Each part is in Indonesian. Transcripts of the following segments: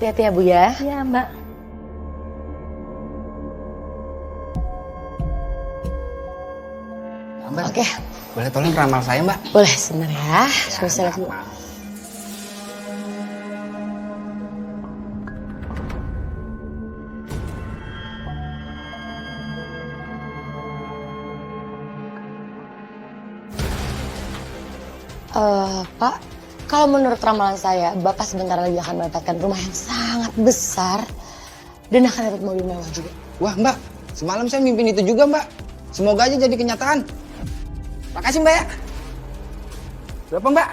Hati-hati ya Bu ya. Iya Mbak. Mbak, Oke. boleh tolong ramal saya Mbak? Boleh sebentar ya. Saya dulu. Pak, kalau menurut ramalan saya, Bapak sebentar lagi akan mendapatkan rumah yang sangat besar dan akan dapat mobil mewah juga. Wah Mbak, semalam saya mimpin itu juga Mbak. Semoga aja jadi kenyataan. Makasih Mbak ya. Berapa Mbak?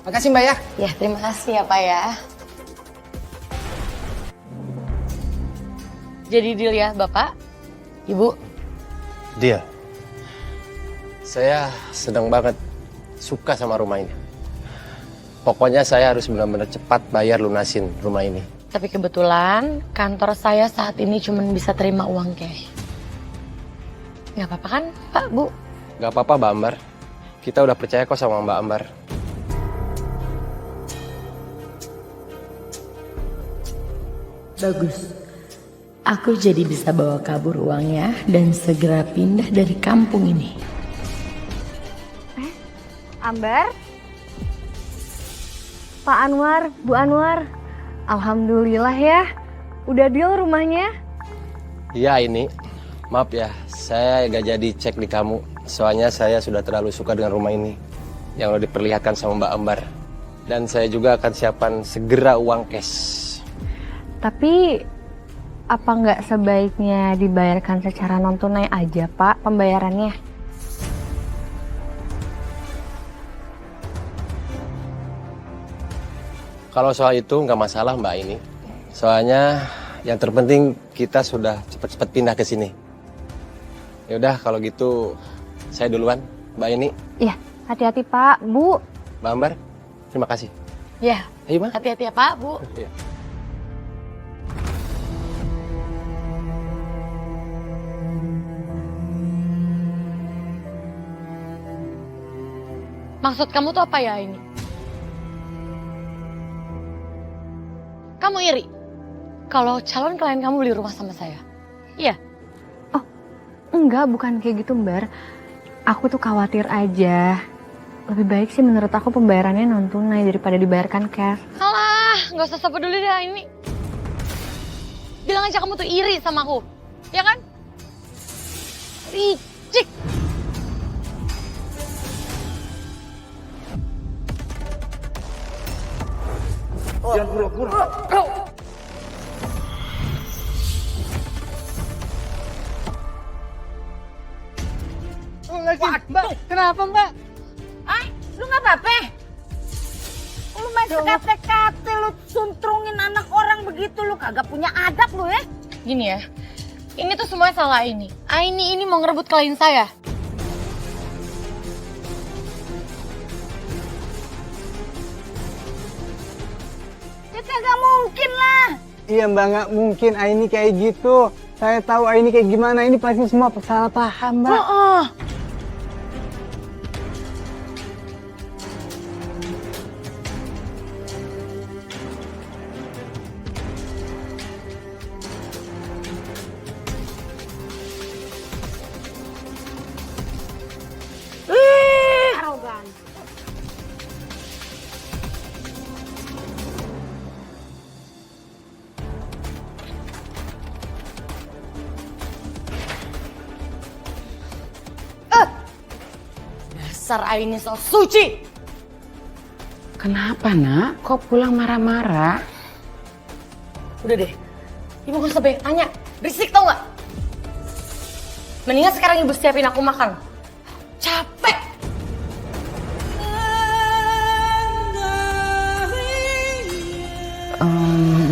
Makasih Mbak ya. Ya, terima kasih ya Pak ya. Jadi deal ya Bapak, Ibu. Dia. Saya sedang banget suka sama rumah ini. Pokoknya saya harus benar-benar cepat bayar lunasin rumah ini. Tapi kebetulan kantor saya saat ini cuma bisa terima uang cash. Nggak apa-apa kan Pak, Bu? Gak apa-apa Mbak Ambar. Kita udah percaya kok sama Mbak Ambar. Bagus. Aku jadi bisa bawa kabur uangnya dan segera pindah dari kampung ini. Ambar? Pak Anwar, Bu Anwar. Alhamdulillah ya. Udah deal rumahnya? Iya ini. Maaf ya, saya gak jadi cek di kamu. Soalnya saya sudah terlalu suka dengan rumah ini. Yang lo diperlihatkan sama Mbak Ambar. Dan saya juga akan siapkan segera uang cash. Tapi apa nggak sebaiknya dibayarkan secara non tunai aja Pak pembayarannya? Kalau soal itu nggak masalah Mbak ini. Soalnya yang terpenting kita sudah cepat-cepat pindah ke sini. Ya udah kalau gitu saya duluan Mbak ini. Iya, hati-hati Pak, Bu. Mbak Ambar, terima kasih. Ya, Ayo Mbak. hati-hati ya Pak, Bu. Iya. Maksud kamu tuh apa ya ini? Kamu iri kalau calon klien kamu beli rumah sama saya? Iya. Enggak, bukan kayak gitu Mbar. Aku tuh khawatir aja. Lebih baik sih menurut aku pembayarannya non tunai daripada dibayarkan cash. Alah, nggak usah peduli deh ini. Bilang aja kamu tuh iri sama aku, ya kan? Ricik. Jangan pura-pura. Mbak, kenapa Mbak? Lu nggak apa-apa? Lu main sekate-kate, lu suntrungin anak orang begitu, lu kagak punya adab lu ya? Gini ya, ini tuh semuanya salah Aini. Aini ini mau ngerebut klien saya. Ya kagak mungkin lah. Iya Mbak, nggak mungkin Aini kayak gitu. Saya tahu Aini kayak gimana, ini pasti semua salah paham Mbak. Arogan. Dasar Aini so suci. Kenapa nak? Kok pulang marah-marah? Udah deh, ibu gak usah banyak tanya. Berisik tau gak? Mendingan sekarang ibu siapin aku makan. Capek.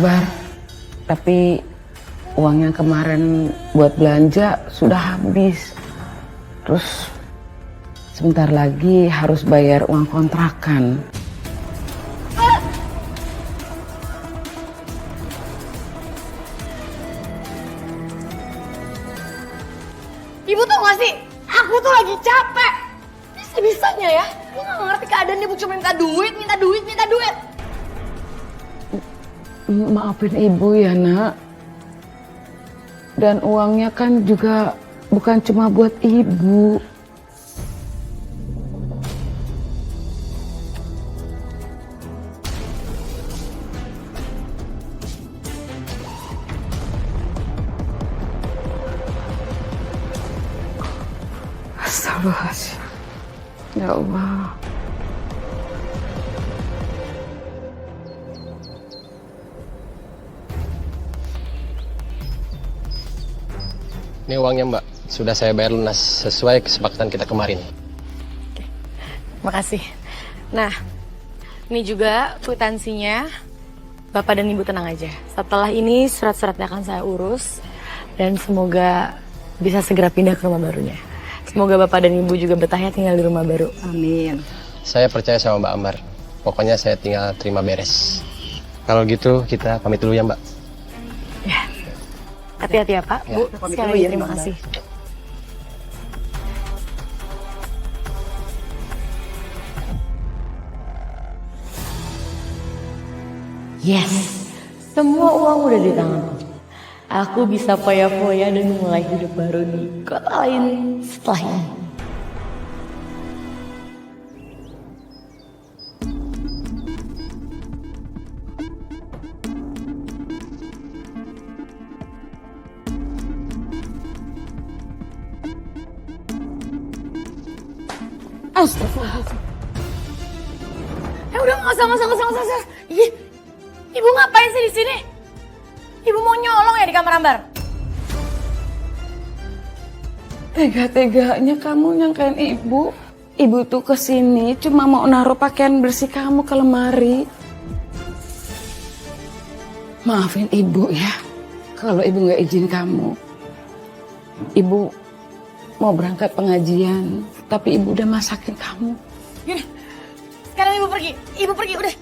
Bar, tapi uangnya kemarin buat belanja sudah habis. Terus sebentar lagi harus bayar uang kontrakan. Ibu tau gak sih? Aku tuh lagi capek. Bisa-bisanya ya. Lu gak ngerti keadaan ibu cuma minta duit, minta duit, minta duit. Maafin ibu ya nak. Dan uangnya kan juga bukan cuma buat ibu. Astagfirullahaladzim. Ya Allah. Ini uangnya Mbak, sudah saya bayar lunas sesuai kesepakatan kita kemarin. Makasih. Nah, ini juga kwitansinya. Bapak dan Ibu tenang aja. Setelah ini surat-suratnya akan saya urus. Dan semoga bisa segera pindah ke rumah barunya. Semoga Bapak dan Ibu juga betah ya tinggal di rumah baru. Amin. Saya percaya sama Mbak Ambar. Pokoknya saya tinggal terima beres. Kalau gitu kita pamit dulu ya Mbak. Ya. Hati-hati ya Pak, Bu. Sekali lagi terima kasih. Yes, semua uang udah di tanganku. Aku bisa foya-foya dan mulai hidup baru di kota lain setelah ini. Astagfirullahaladzim. Udah nggak usah. Ih, Ibu ngapain sih di sini? Ibu mau nyolong ya di kamar Ambar? Tega-teganya kamu nyangkain ibu. Ibu tuh kesini cuma mau naruh pakaian bersih kamu ke lemari. Maafin ibu ya, kalau ibu nggak izin kamu. Ibu mau berangkat pengajian, tapi ibu udah masakin kamu. Gini, sekarang Ibu pergi udah.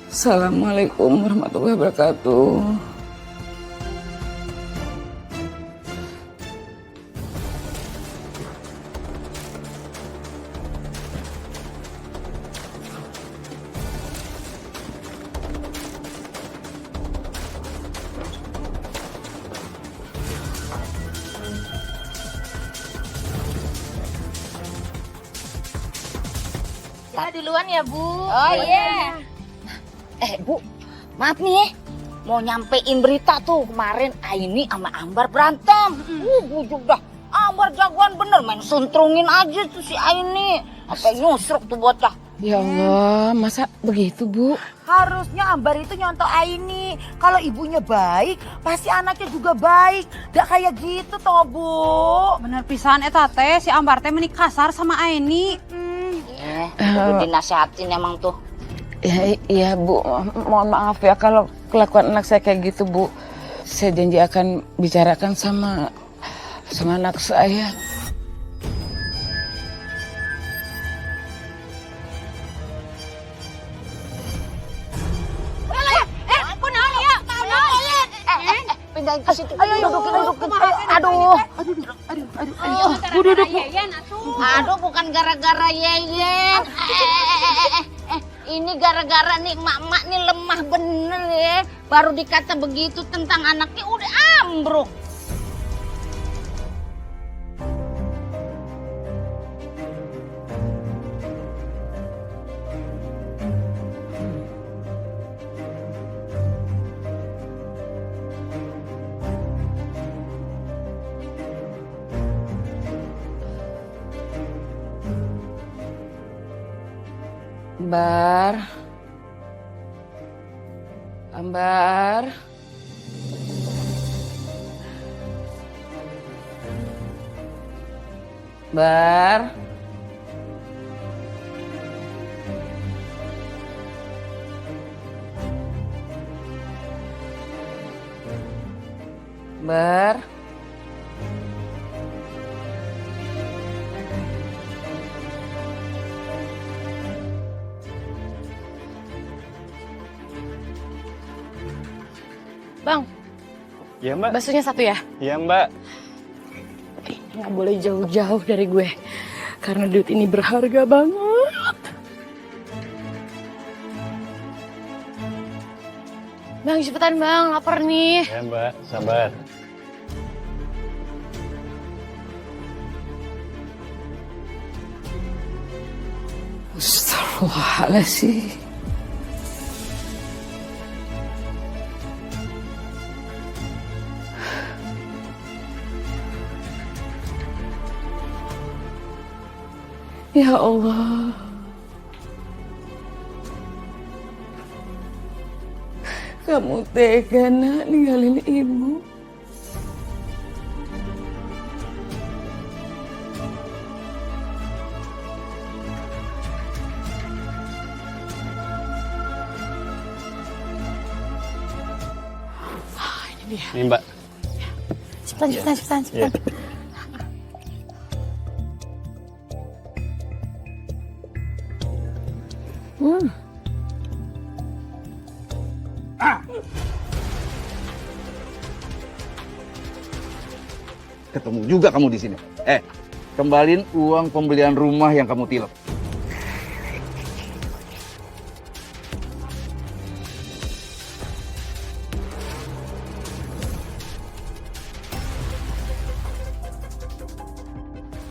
Assalamualaikum warahmatullahi wabarakatuh. Ya duluan ya Bu. Oh iya. Bu, maaf nih, mau nyampein berita tuh kemarin Aini sama Ambar berantem. Bujuk dah. Ambar jagoan bener main suntrungin aja tuh si Aini. Sampai nyusruk tuh bocah. Ya Allah, masa begitu Bu? Harusnya Ambar itu nyontoh Aini. Kalau ibunya baik, pasti anaknya juga baik. Gak kayak gitu toh Bu. Bener pisan eta teh si Ambar teh menik kasar sama Aini. Udah dinasihatin emang tuh. Ya, iya Bu, mohon maaf ya kalau kelakuan anak saya kayak gitu Bu. Saya janji akan bicarakan sama anak saya. Pindahin ke situ. Ayo dudukin. Aduh. Duduk. Aduh, bukan gara-gara Yeyen. Ini gara-gara nih emak-emak nih lemah bener ya. Baru dikata begitu tentang anaknya udah ambruk. Ambar. Bar. Bang, Iya Mbak. baksonya satu ya? Iya Mbak. Nggak boleh jauh-jauh dari gue. Karena duit ini berharga banget. Bang, cepetan bang, lapar nih. Ya Mbak, sabar. Astagfirullahaladzim. Ya Allah. Kamu tega nak ninggalin ibu. Ini Mbak. Cepetan. Iya. Ketemu juga kamu di sini. Kembaliin uang pembelian rumah yang kamu tilep.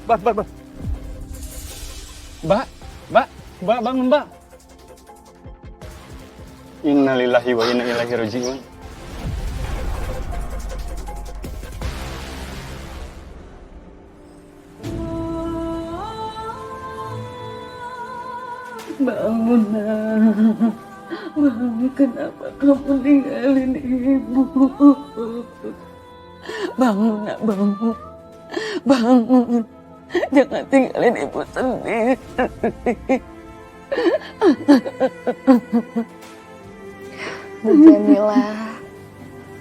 Mbak, bangun Mbak. Innalillahi wa inna ilaihi raji'un. Bangun nak. Bangun, kenapa kamu tinggalin ibu? Bangun nak, bangun. Bangun. Jangan tinggalin ibu sendiri. Bu Jamila,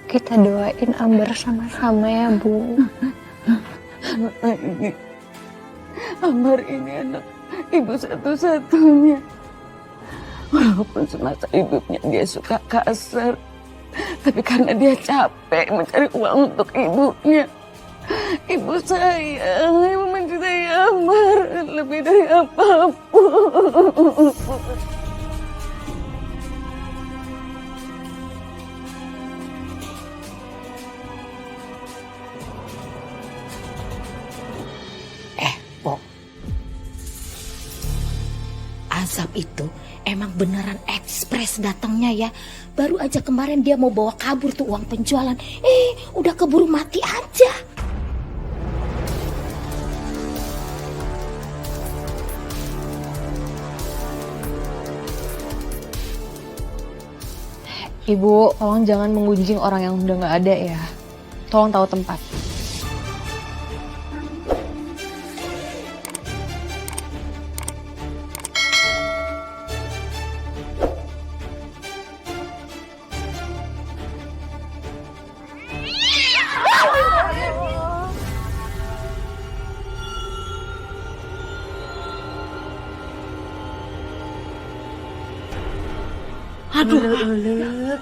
kita doain Ambar sama-sama ya Bu. Ambar ini anak ibu satu-satunya. Walaupun semasa hidupnya dia suka kasar, tapi karena dia capek mencari uang untuk ibunya. Ibu sayang, ibu mencintai Ambar lebih dari apapun. Azab itu emang beneran ekspres datangnya ya. Baru aja kemarin dia mau bawa kabur tuh uang penjualan. Udah keburu mati aja. Ibu, tolong jangan menggunjing orang yang udah nggak ada ya. Tolong tahu tempat. Aduh,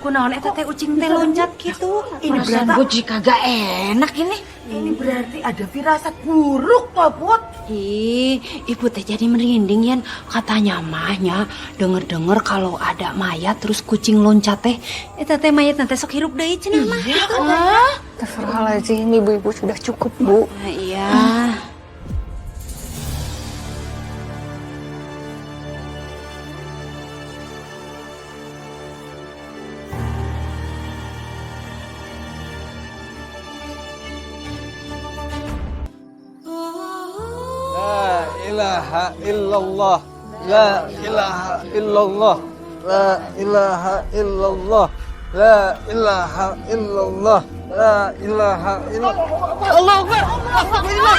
kunaon eta teh ucing teh loncat gitu. Ini berarti Gue kagak enak ini. ini berarti ada firasat buruk, Pak Put. Ih, ibu teh jadi merinding ya. Katanya mahnya denger-denger kalau ada mayat terus kucing loncat teh. Eta teh mayat nanti sok hirup deui cenah mah. Gitu. Astagfirullahaladzim, ibu-ibu sudah cukup Bu. Iya. La ilaha illallah. La ilaha illallah. La ilaha illallah. La ilaha illallah. La ilaha illallah. Allah Akbar. Astagfirullah.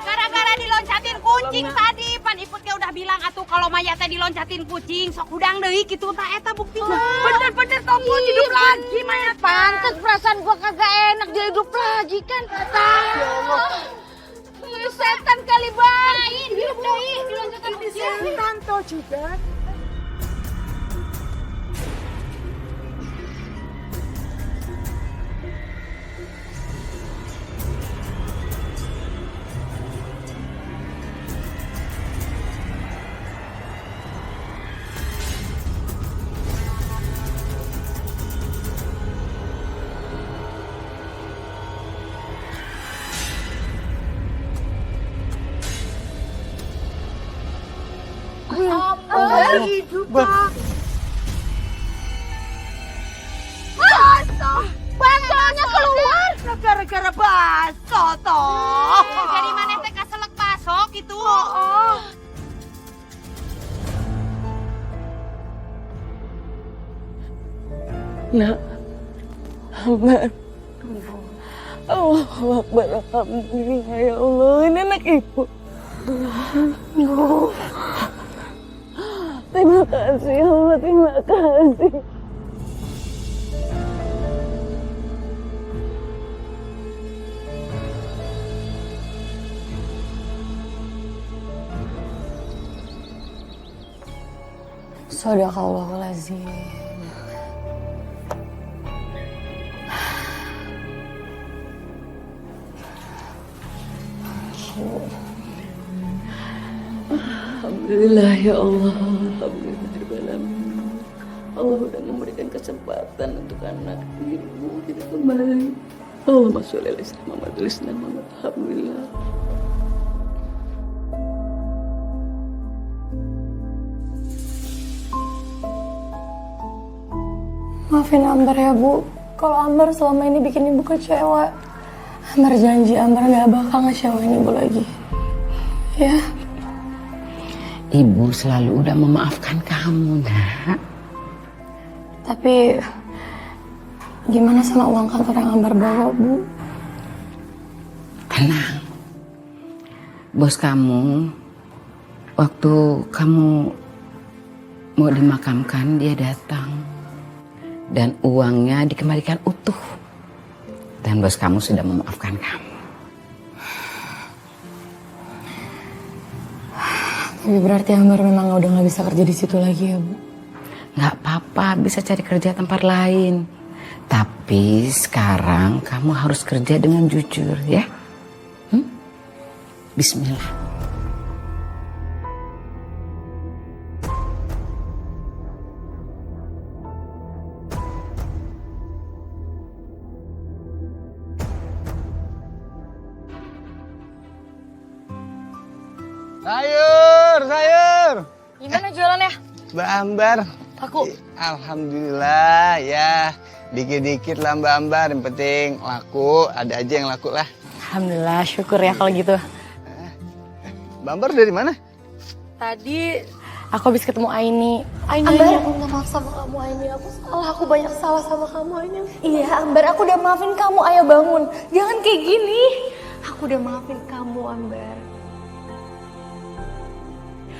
Gara-gara diloncatin kucing tadi, pan iputnya udah bilang atuh kalau mayatnya diloncatin kucing, sok udang deui kitu tah eta buktinya. Bener-bener tompul hidup lagi mayat. Pantes perasaan gua kagak enak dia hidup lagi kan. Setan kali Bang. Hidup deui. tahu juga. Bantalnya keluar. Gara-gara baso toh. Dari mana teh kaselek pasok itu? Nak, Ambar. Allahu Akbar, alhamdulillah ya Allah, ini anak ibu. Terima kasih ya Allah, terima kasih. Sadaqallahulazim. Alhamdulillah ya Allah, alhamdulillah. Allah udah memberikan kesempatan untuk anak ibu kita kembali. Allahumma sholli ala sayyidina Muhammad wa ala Muhammad. Alhamdulillah. Maafin Ambar ya Bu, kalau Ambar selama ini bikin Ibu kecewa. Ambar janji Ambar gak bakal ngecewain Ibu lagi. Ya. Ibu selalu udah memaafkan kamu, Nak. Tapi gimana sama uang kantor yang Ambar bawa, Bu? Tenang. Bos kamu, waktu kamu mau dimakamkan, dia datang. Dan uangnya dikembalikan utuh. Dan bos kamu sudah memaafkan kamu. Tapi berarti Ambar memang udah gak bisa kerja di situ lagi ya, Bu? Gak apa-apa, bisa cari kerja tempat lain. Tapi sekarang kamu harus kerja dengan jujur, ya. Bismillah. Sayur. Gimana jualannya? Mbak Ambar. Laku? Alhamdulillah ya. Dikit-dikit lah Mbak Ambar. Yang penting laku. Ada aja yang laku lah. Alhamdulillah, syukur ya kalau gitu. Mbak Ambar dari mana? Tadi aku habis ketemu Aini. Aini, aku minta maaf sama kamu Aini. Aku banyak salah sama kamu Aini. Iya Ambar, aku udah maafin kamu. Ayo bangun. Jangan kayak gini. Aku udah maafin kamu Ambar.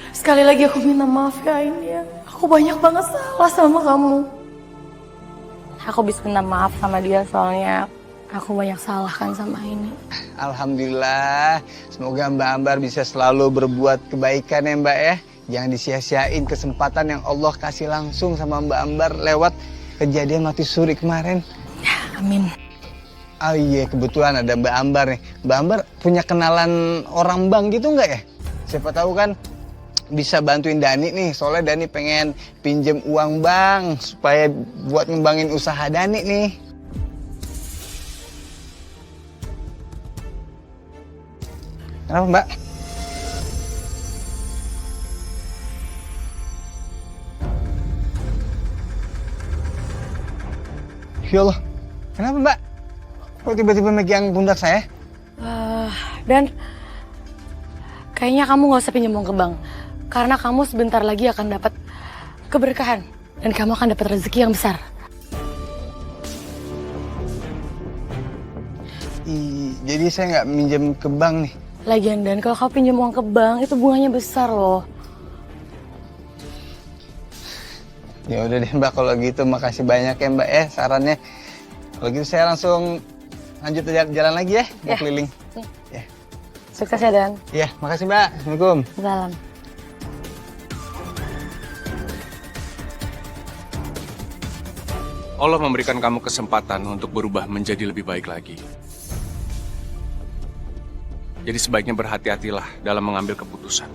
Sekali lagi aku minta maaf ya Aini ya. Aku banyak banget salah sama kamu. Aku bisa minta maaf sama dia soalnya aku banyak salah kan sama Aini. Alhamdulillah. Semoga Mbak Ambar bisa selalu berbuat kebaikan ya Mbak ya. Jangan disia-siain kesempatan yang Allah kasih langsung sama Mbak Ambar lewat kejadian mati suri kemarin. Ya, amin. Oh iya, kebetulan ada Mbak Ambar nih. Mbak Ambar punya kenalan orang bank gitu nggak ya? Siapa tahu kan bisa bantuin Dani nih, soalnya Dani pengen pinjem uang bank supaya buat ngembangin usaha Dani nih. Kenapa Mbak? Ya Allah, kenapa Mbak? Kok tiba-tiba megang pundak saya? Dan kayaknya kamu gak usah pinjam uang ke bank. Karena kamu sebentar lagi akan dapat keberkahan. Dan kamu akan dapat rezeki yang besar. Jadi saya nggak minjem ke bank nih? Lagian Dan, kalau kamu pinjam uang ke bank, itu bunganya besar loh. Ya udah deh Mbak, kalau gitu makasih banyak ya Mbak ya sarannya. Kalau gitu saya langsung lanjut jalan lagi ya, mau keliling. Sukses ya Dan. Ya, makasih Mbak. Assalamualaikum. Salam. Allah memberikan kamu kesempatan untuk berubah menjadi lebih baik lagi. Jadi sebaiknya berhati-hatilah dalam mengambil keputusan.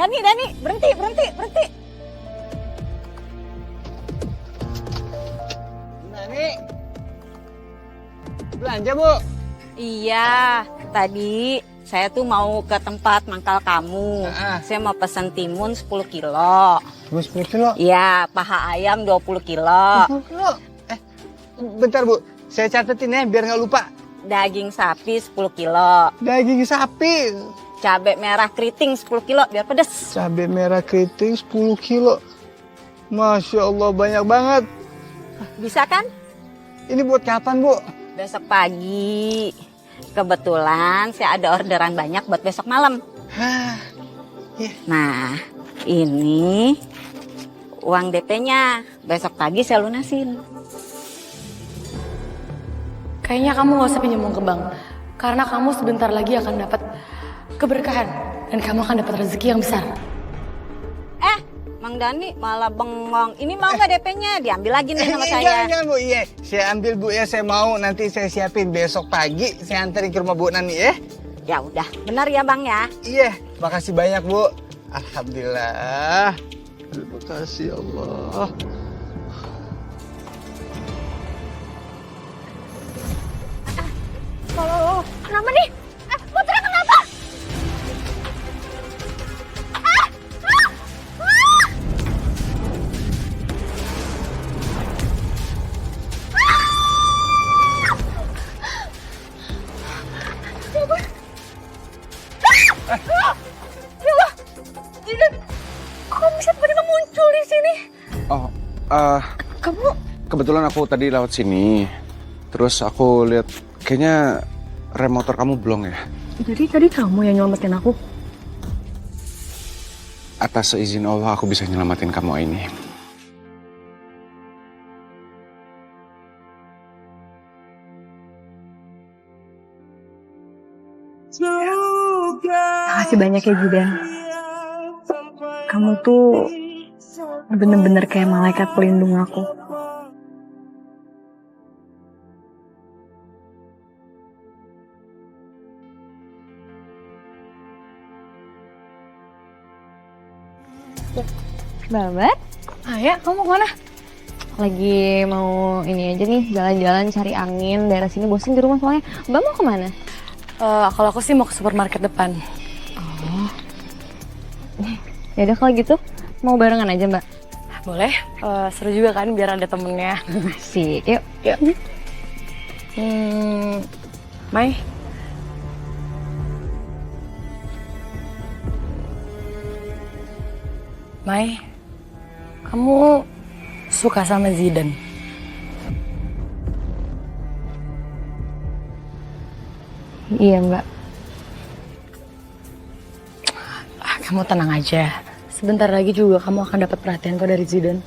Dani, berhenti. Dani, belanja Bu? Iya, tadi saya tuh mau ke tempat mangkal kamu. Saya mau pesan timun 10 kilo. Timun 10 kilo? Iya, paha ayam 20 kilo. 20 kilo? Bentar Bu, saya catetin ya biar nggak lupa. Daging sapi 10 kilo. Daging sapi. Cabai merah keriting 10 kilo biar pedes. Cabai merah keriting 10 kilo. Masya Allah, banyak banget. Bisa kan? Ini buat kapan, Bu? Besok pagi. Kebetulan saya ada orderan banyak buat besok malam. Nah, ini uang DP-nya. Besok pagi saya lunasin. Kayaknya kamu gak usah pinjam uang ke bank. Karena kamu sebentar lagi akan dapat keberkahan. Dan kamu akan dapat rezeki yang besar. Mang Dani malah bengong. Ini mau nggak DP-nya? Diambil lagi nih sama saya. Jangan Bu, iya. Saya ambil Bu ya, saya mau. Nanti saya siapin besok pagi. Saya anterin ke rumah Bu Nani ya. Ya udah, benar ya Bang ya? Iya, makasih banyak Bu. Alhamdulillah. Terima kasih Allah. Kenapa nih? Putra kenapa? Kok bisa tiba-tiba muncul di sini? Oh, Kamu kebetulan aku tadi lewat sini. Terus aku lihat kayaknya rem motor kamu blong ya. Jadi tadi kamu yang nyelamatin aku? Atas seizin Allah aku bisa nyelamatin kamu ini. Makasih banyak ya Jidan. Kamu tuh bener-bener kayak malaikat pelindung aku. Babat? Ayah, kamu kemana? Lagi mau ini aja nih, jalan-jalan cari angin. Daerah sini bosen di rumah soalnya. Mbak mau kemana? Kalau aku sih mau ke supermarket depan. Yaudah kalau gitu, mau barengan aja Mbak. Boleh? Seru juga kan biar ada temennya. Asik, yuk. Mai? Mai, kamu suka sama Zidane? Iya Mbak. Kamu tenang aja. Sebentar lagi juga kamu akan dapat perhatian kok dari Zidane.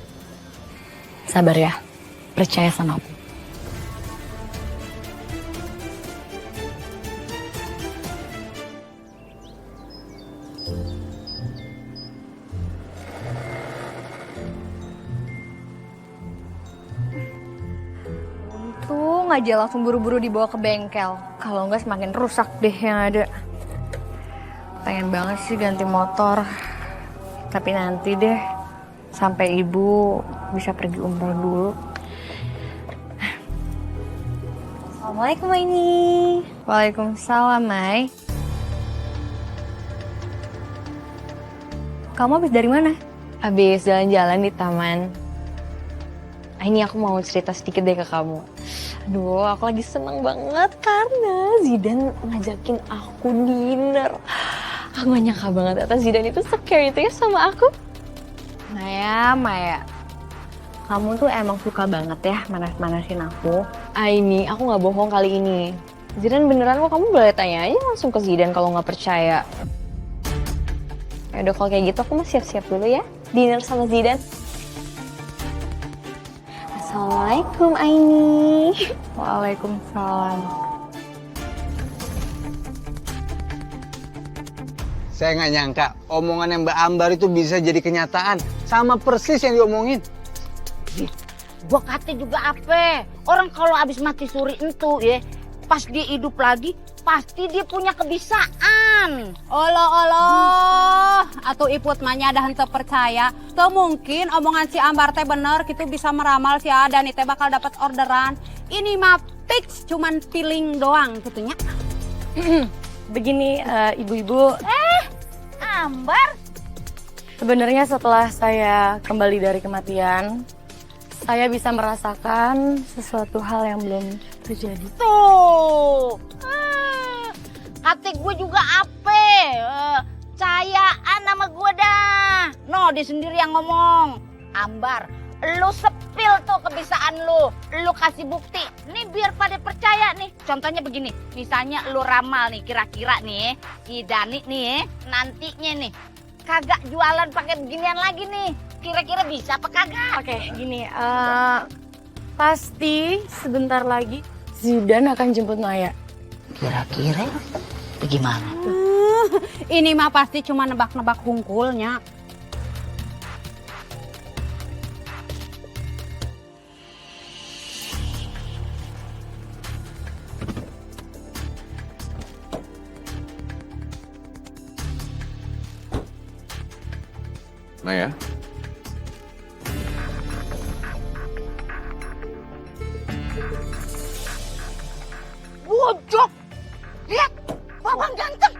Sabar ya, percaya sama aku. Untung aja langsung buru-buru dibawa ke bengkel. Kalau enggak semakin rusak deh yang ada. Pengen banget sih ganti motor. Tapi nanti deh, sampai ibu bisa pergi umroh dulu. Assalamualaikum Maini. Waalaikumsalam Mai. Kamu habis dari mana? Habis jalan-jalan di taman. Ini aku mau cerita sedikit deh ke kamu. Aduh, aku lagi seneng banget karena Zidane ngajakin aku dinner. Aku gak nyangka banget atas Zidane itu se-care itu ya sama aku. Maya, kamu tuh emang suka banget ya manas-manasin aku. Ini aku gak bohong kali ini. Zidan beneran kok, kamu boleh tanya aja langsung ke Zidan kalau nggak percaya. Ya udah kalau kayak gitu aku mau siap-siap dulu ya. Dinner sama Zidan. Assalamualaikum Aini. Waalaikumsalam. Saya nggak nyangka omongan Mbak Ambar itu bisa jadi kenyataan. Sama persis yang diomongin. Gua kata juga apa? Orang kalau abis mati suri itu ya, pas dia hidup lagi, pasti dia punya kebisaan. Allah, atuh iput manya dah henteu percaya. Tuh mungkin omongan si Ambar teh bener gitu bisa meramal si Adani teh bakal dapat orderan. Ini mah fix cuman feeling doang gitunya. Begini ibu-ibu, Ambar? sebenarnya setelah saya kembali dari kematian, saya bisa merasakan sesuatu hal yang belum terjadi. Tuh. Kata gue juga apa? Cayaan nama gue dah. No, dia sendiri yang ngomong. Ambar, lu sepil tuh kebisaan lu. Lu kasih bukti. Nih biar pada percaya nih. Contohnya begini. Misalnya lu ramal nih, kira-kira nih si Dani nih nantinya nih kagak jualan pakai beginian lagi nih. Kira-kira bisa apa kagak? Oke, gini, pasti sebentar lagi Zidan akan jemput Maya. Kira-kira bagaimana? Ini mah pasti cuma nebak-nebak hungkulnya. Maya, Bojok! Lihat, Babang ganteng.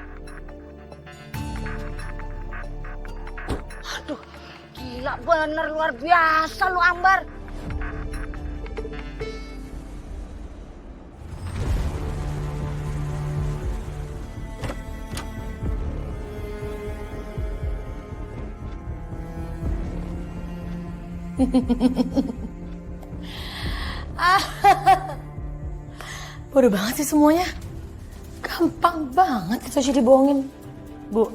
Aduh, gila bener luar biasa lu Ambar. Bodoh banget sih semuanya. Gampang banget itu jadi bohongin. Bu,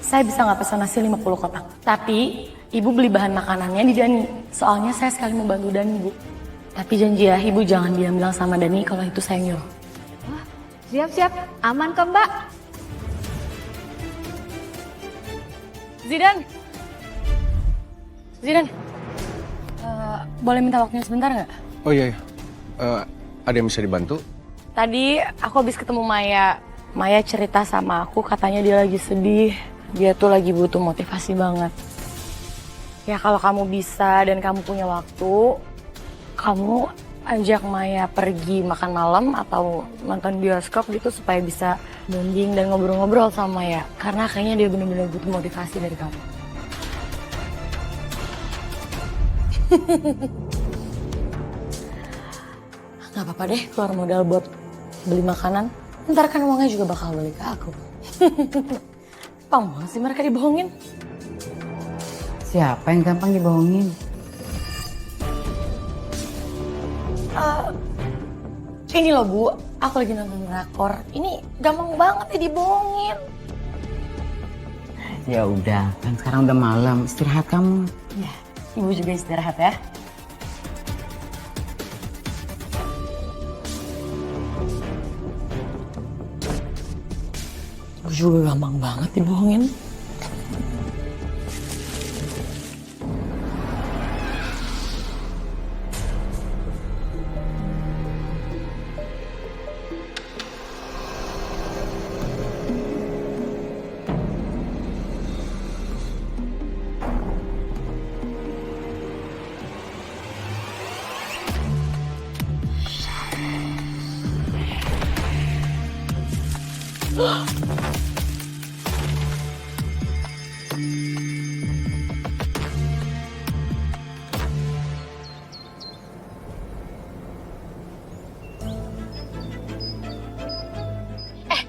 saya bisa nggak pesan nasi 50 kotak. Tapi ibu beli bahan makanannya di Dani. Soalnya saya sekali mau bantu Dani, Bu. Tapi janji ya, ibu jangan bilang sama Dani kalau itu saya nyuruh. Siap-siap, aman kok Mbak. Zidan! Zidan! Boleh minta waktunya sebentar nggak? oh iya, ada yang bisa dibantu? Tadi aku habis ketemu Maya. Maya cerita sama aku katanya dia lagi sedih. Dia tuh lagi butuh motivasi banget. Ya kalau kamu bisa dan kamu punya waktu, kamu ajak Maya pergi makan malam atau nonton bioskop gitu supaya bisa bonding dan ngobrol-ngobrol sama Maya. Karena kayaknya dia benar-benar butuh motivasi dari kamu. Gak apa-apa deh keluar modal buat beli makanan. Ntar kan uangnya juga bakal balik ke aku. Gampang banget sih mereka dibohongin. Siapa yang gampang dibohongin? Ini loh Bu, aku lagi nonton drakor. Ini gampang banget ya dibohongin. Ya udah, kan sekarang udah malam, istirahat kamu. Ya, ibu juga istirahat ya. Ibu juga gampang banget dibohongin.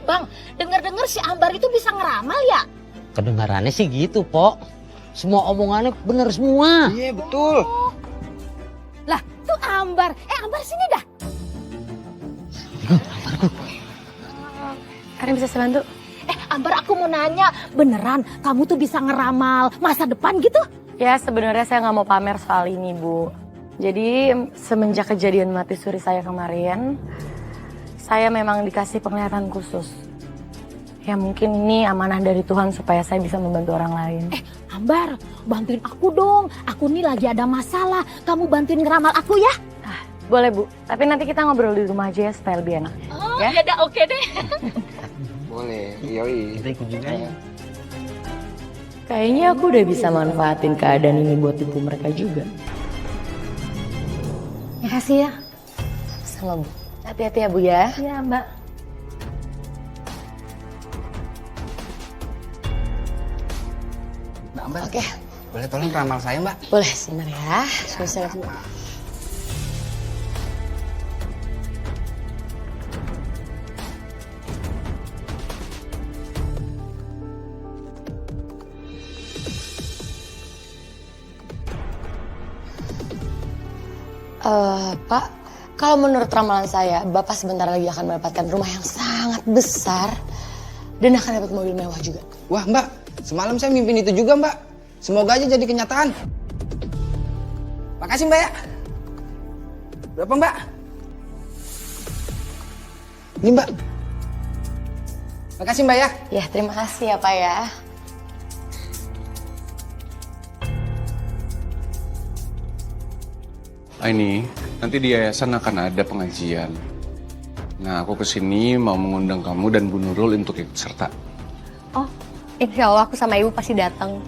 Bang, denger-denger si Ambar itu bisa ngeramal ya? Kedengarannya sih gitu, Pok. Semua omongannya bener semua. Iya, betul. Lah, tuh Ambar. Ambar sini dah. Ambar Ada yang bisa saya bantu? Ambar, aku mau nanya, beneran kamu tuh bisa ngeramal masa depan gitu? Ya sebenarnya saya nggak mau pamer soal ini Bu. Jadi semenjak kejadian mati suri saya kemarin, saya memang dikasih penglihatan khusus. Ya mungkin ini amanah dari Tuhan supaya saya bisa membantu orang lain. Ambar, bantuin aku dong. Aku nih lagi ada masalah. Kamu bantuin ngeramal aku ya? Boleh Bu, tapi nanti kita ngobrol di rumah aja ya supaya lebih enak. Oh, ya udah oke deh. Boleh, yoi. Kayaknya aku udah bisa manfaatin keadaan ini buat tipu mereka juga. Makasih ya. Sama Bu. Hati-hati ya Bu ya. Iya, Mbak. Mbak Ambar, Oke, boleh tolong ramal saya Mbak? boleh sebentar ya. Saya dulu. Pak, kalau menurut ramalan saya, Bapak sebentar lagi akan mendapatkan rumah yang sangat besar dan akan dapat mobil mewah juga. Wah Mbak, semalam saya mimpin itu juga Mbak. Semoga aja jadi kenyataan. Makasih Mbak ya. Berapa Mbak? Ini Mbak. Makasih Mbak ya. Ya, terima kasih ya Pak ya. Ini nanti di yayasan akan ada pengajian. Nah, aku kesini mau mengundang kamu dan Bu Nurul untuk ikut serta. Oh, insya Allah aku sama ibu pasti datang.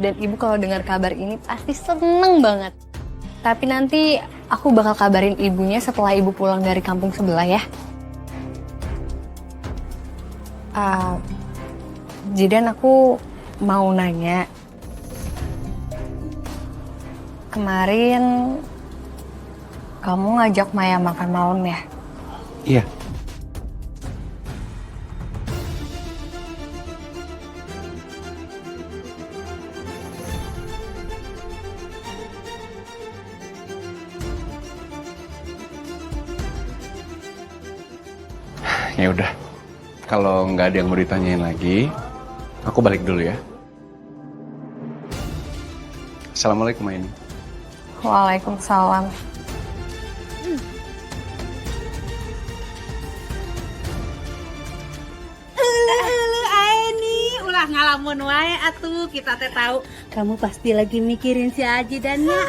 Dan ibu kalau dengar kabar ini pasti seneng banget. Tapi nanti aku bakal kabarin ibunya setelah ibu pulang dari kampung sebelah ya. Jidan, aku mau nanya. Kemarin kamu ngajak Maya makan malam ya? Iya. Ya udah. Kalau nggak ada yang mau ditanyain lagi, aku balik dulu ya. Assalamualaikum Aini. Waalaikumsalam. Ulah ngalamun wae atuh, kita teh tahu kamu pasti lagi mikirin si Aji dan ya.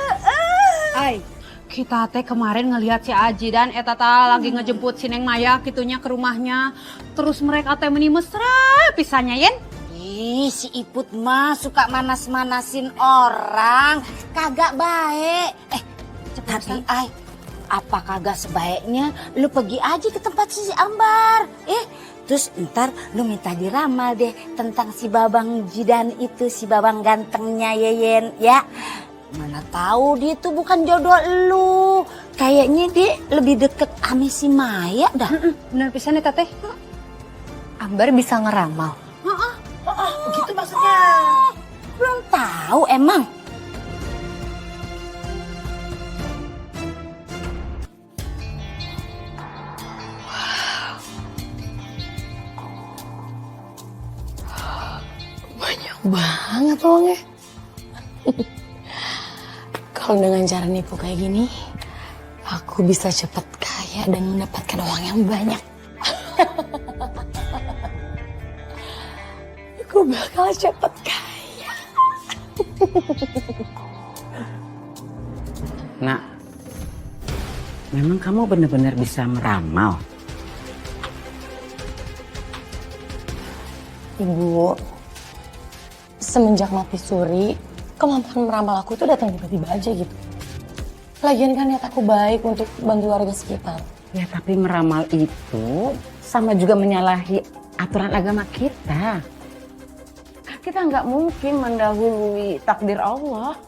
Ay, kita teh kemarin ngelihat si Aji dan eta teh lagi ngejemput si Neng Maya kitunya ke rumahnya. Terus mereka teh meni mesra pisannya Yen. Ih, si Iput mah suka manas-manasin orang. Kagak baik. Tapi ay, apa kagak sebaiknya lu pergi aja ke tempat si Ambar. Terus ntar lu minta diramal deh tentang si Babang Jidan itu, si Babang gantengnya Yeyen ya. Mana tahu dia tuh bukan jodoh lu. Kayaknya dia lebih deket sama si Maya dah. Bener pisan ya Teteh? Ambar bisa ngeramal. Begitu maksudnya. Belum tahu emang. Banyak banget uangnya. Kalau dengan cara nipu kayak gini, aku bisa cepat kaya dan mendapatkan uang yang banyak. Aku bakal cepat kaya. Nak, memang kamu benar-benar bisa meramal? Ibu, semenjak mati suri, kemampuan meramal aku tuh datang tiba-tiba aja gitu. Lagian kan niat aku baik untuk bantu warga sekitar. Ya tapi meramal itu sama juga menyalahi aturan agama kita. Kita nggak mungkin mendahului takdir Allah.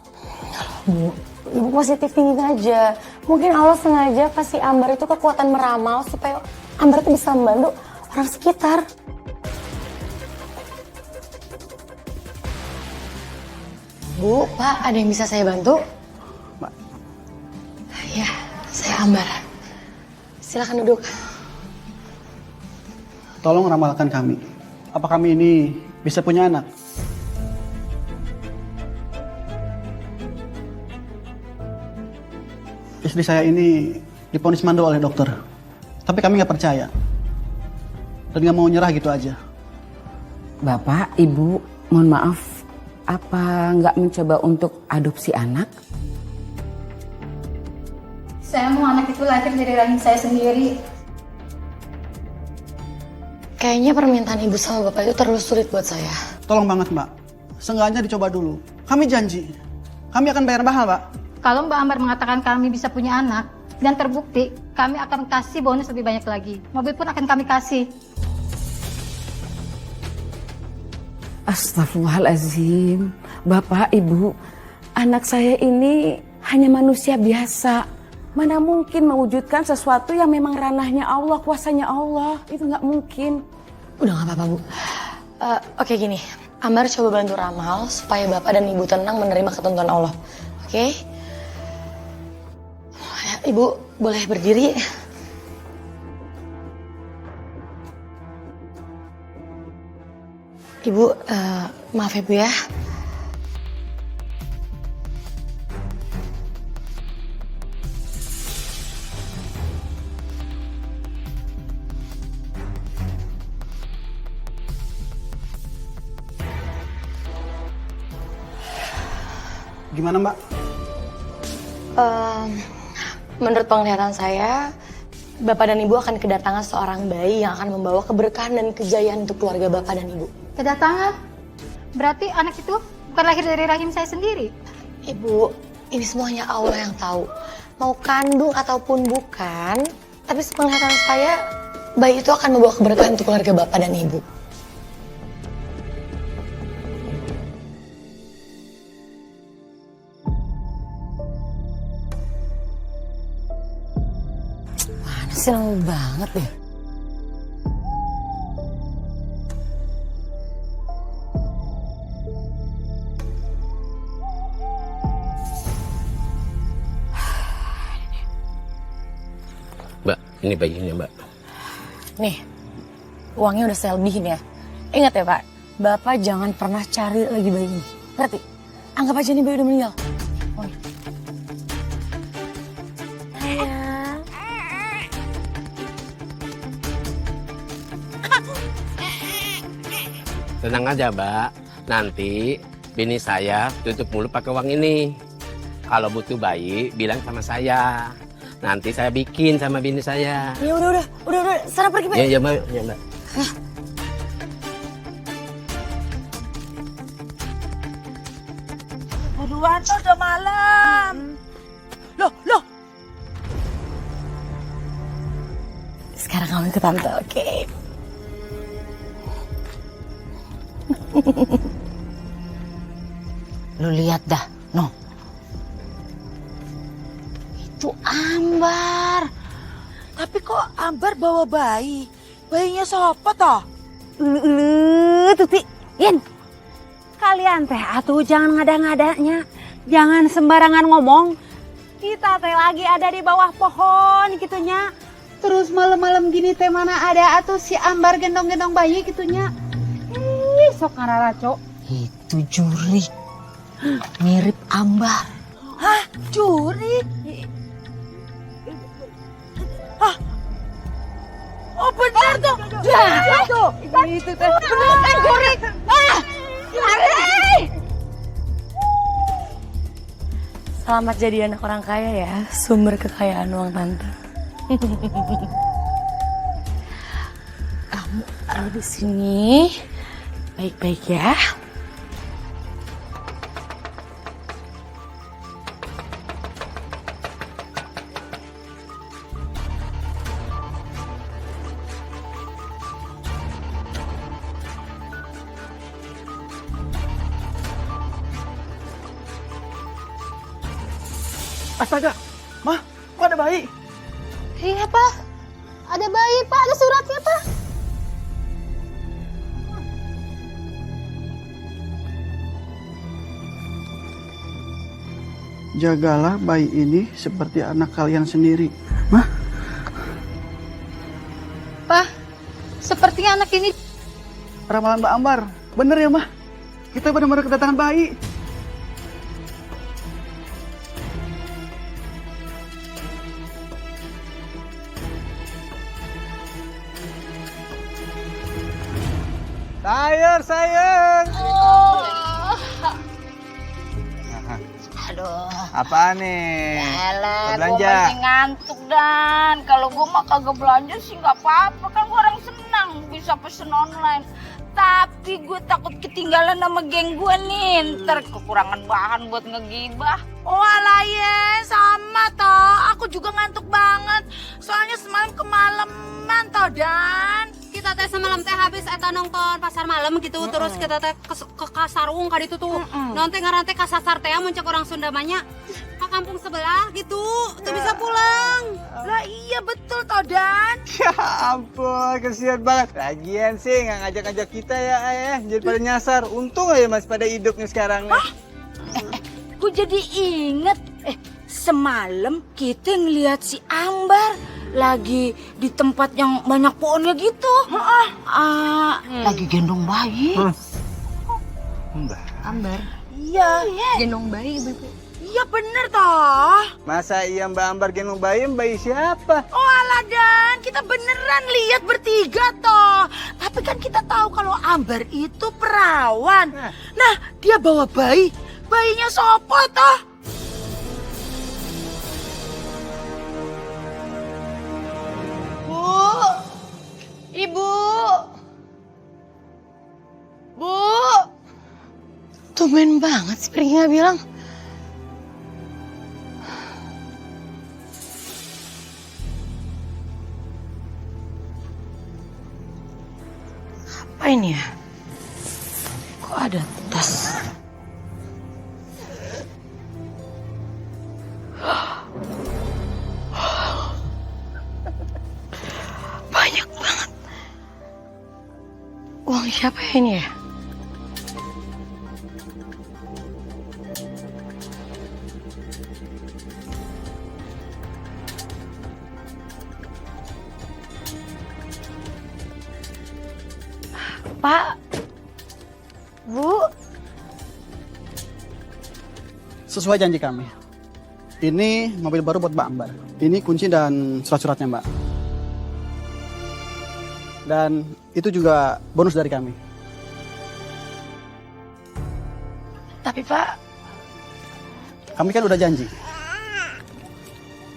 Bu, ibu positif thinking aja. Mungkin Allah sengaja kasih Ambar itu kekuatan meramal supaya Ambar itu bisa membantu orang sekitar. Bu, Pak, ada yang bisa saya bantu? Mbak. Ya, saya Ambar. Silakan duduk. tolong ramalkan kami. Apa kami ini bisa punya anak? Istri saya ini diponis mandul oleh dokter. Tapi kami nggak percaya. Dan nggak mau nyerah gitu aja. Bapak, Ibu, mohon maaf, apa nggak mencoba untuk adopsi anak? Saya mau anak itu lahir dari rahim saya sendiri. Kayaknya permintaan ibu sama bapak itu terlalu sulit buat saya. Tolong banget Mbak, seenggaknya dicoba dulu. Kami janji, kami akan bayar mahal Mbak. Kalau Mbak Ambar mengatakan kami bisa punya anak dan terbukti, kami akan kasih bonus lebih banyak lagi. Mobil pun akan kami kasih. Astagfirullahaladzim, Bapak, Ibu, anak saya ini hanya manusia biasa. Mana mungkin mewujudkan sesuatu yang memang ranahnya Allah, kuasanya Allah. Itu nggak mungkin. Udah nggak apa-apa, Bu. Oke gini, Ambar coba bantu ramal supaya bapak dan ibu tenang menerima ketentuan Allah. Oke? Ibu boleh berdiri. Ibu, maaf ya Bu ya. Gimana Mbak? Menurut penglihatan saya, bapak dan ibu akan kedatangan seorang bayi yang akan membawa keberkahan dan kejayaan untuk keluarga bapak dan ibu. Kedatangan? Berarti anak itu bukan lahir dari rahim saya sendiri? Ibu, ini semuanya Allah yang tahu. Mau kandung ataupun bukan, tapi sepenglihatan saya, bayi itu akan membawa keberkahan untuk keluarga bapak dan ibu. Mana sih lama banget deh. Mbak, ini bayinya Mbak. Nih, uangnya udah saya lebihin ya. Ingat ya Pak, Bapak jangan pernah cari lagi bayi ini. Ngerti? Anggap aja nih bayi udah meninggal. Oh. Tenang aja Mbak, nanti bini saya tutup mulut pakai uang ini. Kalau butuh bayi, bilang sama saya. Nanti saya bikin sama bini saya. Ya udah, sana pergi Pak. Ya Mbak, ya Mbak. Buruan tuh udah malam. Loh. Sekarang kamu ikut tante, oke? Lu lihat dah, no. Itu Ambar. Tapi kok Ambar bawa bayi? Bayinya siapa toh? Tuti, Yen. Kalian teh atuh jangan ngada-ngadanya. Jangan sembarangan ngomong. Kita teh lagi ada di bawah pohon gitunya. Terus malam-malam gini teh mana ada atuh si Ambar gendong-gendong bayi gitunya. Sok ngararaco. Itu Juri. Mirip Ambar. Hah? Juri? Hah? Oh benar tuh. Tuh. Itu teh. Benar kan Juri? Ah! Lari! Selamat jadi anak orang kaya ya, sumber kekayaan uang tante. Kamu ada di sini, baik-baik ya. Astaga, Mah, kok ada bayi? Iya Pak, ada bayi Pak, ada suratnya Pak. Jagalah bayi ini seperti anak kalian sendiri. Mah? Pak, sepertinya anak ini? Ramalan Mbak Ambar, bener ya Mbak? Kita benar-benar kedatangan bayi. Sayang. Aduh. Apaan nih? Elah, gue Belanja. masih ngantuk Dan. Kalau gue mah kagak belanja sih nggak apa-apa. Kan gue orang senang bisa pesen online. Tapi gue takut ketinggalan sama geng gue nih. Ntar kekurangan bahan buat ngegibah. Oh alayen, sama toh. Aku juga ngantuk banget. Soalnya semalam kemalaman toh Dan. Kita teh semalam teh habis eta nonton pasar malam gitu, terus kita teh ke Kasarung kali itu tuh. Nonton ngaran teh kasasar teh muncak orang Sunda banyak. Ke kampung sebelah gitu, tuh bisa pulang. Lah iya betul toh Dan. Ya ampun, kesian banget. Lagian sih nggak ngajak-ngajak kita ya ayah, jadi pada nyasar. Untung aja masih pada hidup nih sekarang. Gue jadi inget. Semalam kita ngeliat si Ambar lagi di tempat yang banyak pohonnya gitu. Lagi gendong bayi. Ambar. Iya. Gendong bayi, Ibu. Iya bener toh. Masa iya Mbak Ambar gendong bayi siapa? Oh alah Dan, kita beneran lihat bertiga toh. Tapi kan kita tahu kalau Ambar itu perawan. Nah, dia bawa bayi. Bayinya sopo toh? Ibu. Bu. Tumben banget sih pergi nggak bilang. Apa ini ya? Kok ada tas? Banyak banget. Uang siapa ya ini ya? Pak, Bu. Sesuai janji kami. Ini mobil baru buat Mbak Ambar. Ini kunci dan surat-suratnya Mbak. Dan itu juga bonus dari kami. Tapi Pak, Kami kan udah janji.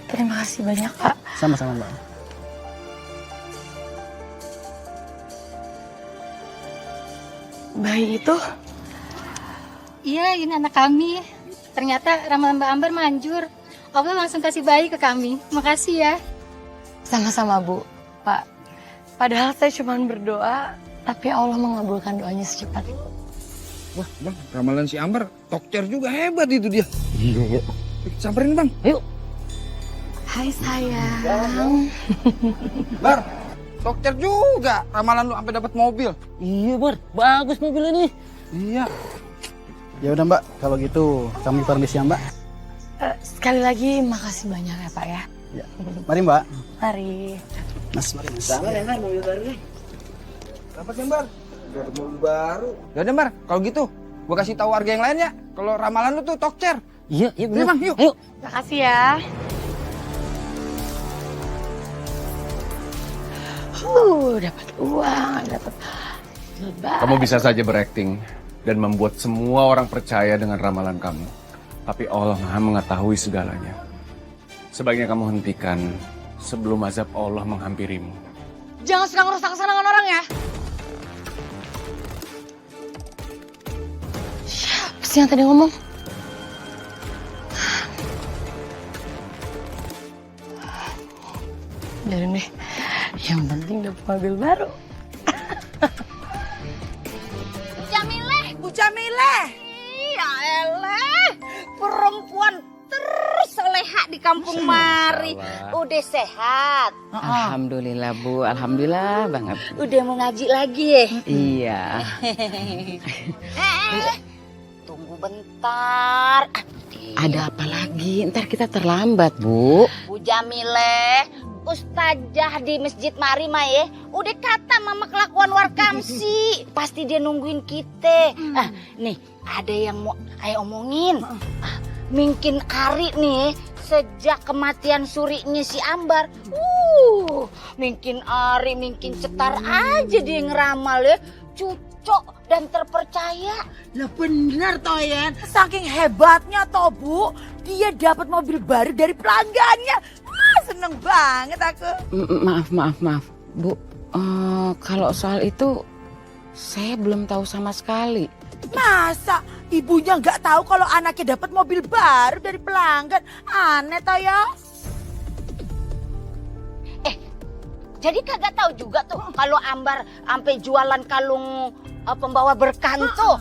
terima kasih banyak Pak. Sama-sama Mbak. Bayi itu? Iya, ini anak kami. Ternyata ramalan Mbak Ambar manjur. Allah langsung kasih bayi ke kami. Makasih ya. Sama-sama Bu. Pak, padahal saya cuma berdoa, tapi Allah mengabulkan doanya secepatnya. Wah bang, ramalan si Ambar tokcer juga hebat itu dia. Iya. Samperin bang. Yuk. Hai sayang. Bar, tokcer juga. Ramalan lu sampai dapat mobil. Iya Bar, bagus mobil ini. Iya. Ya udah Mbak, kalau gitu kami permisi ya Mbak. Sekali lagi makasih banyak ya Pak ya. Ya. Mari Mbak. Mari. Mas, mari Mas. mobil baru nih. Dapat ya Bar? Dapat mobil baru. Ya udah Bar, kalau gitu gua kasih tahu warga yang lain ya. Kalau ramalan lu tuh tokcer. Iya, iya bener. Bang, yuk. Ayo. Makasih ya. Dapat uang, dapat lebar. Kamu bisa saja berakting dan membuat semua orang percaya dengan ramalan kamu. Tapi Allah Maha mengetahui segalanya. Sebaiknya kamu hentikan sebelum azab Allah menghampirimu. Jangan suka ngerusak kesenangan orang ya. Siapa sih yang tadi ngomong? Biarin deh. Yang penting dapat mobil baru. Bu Jamileh. Iya elah. Perempuan tersoleha di kampung Mari. Udah sehat. Alhamdulillah Bu, alhamdulillah banget. Udah mau ngaji lagi ya? Iya. Tunggu bentar. Ada apa lagi? Ntar kita terlambat Bu. Bu Jamileh, ustazah di masjid mari mah ya, udah kata mama kelakuan warkamsi, pasti dia nungguin kita. Nih ada yang mau ayo omongin. Mungkin Ari nih sejak kematian surinya si Ambar, mungkin Ari mungkin cetar aja dia ngeramal ya, cocok dan terpercaya. Lah bener toh Yan, saking hebatnya toh Bu, dia dapat mobil baru dari pelanggannya. Wah seneng banget aku. Maaf Bu, kalau soal itu saya belum tahu sama sekali. Masa ibunya nggak tahu kalau anaknya dapat mobil baru dari pelanggan? Aneh toh ya. Jadi kagak tahu juga tuh kalau Ambar sampai jualan kalung pembawa berkah tuh.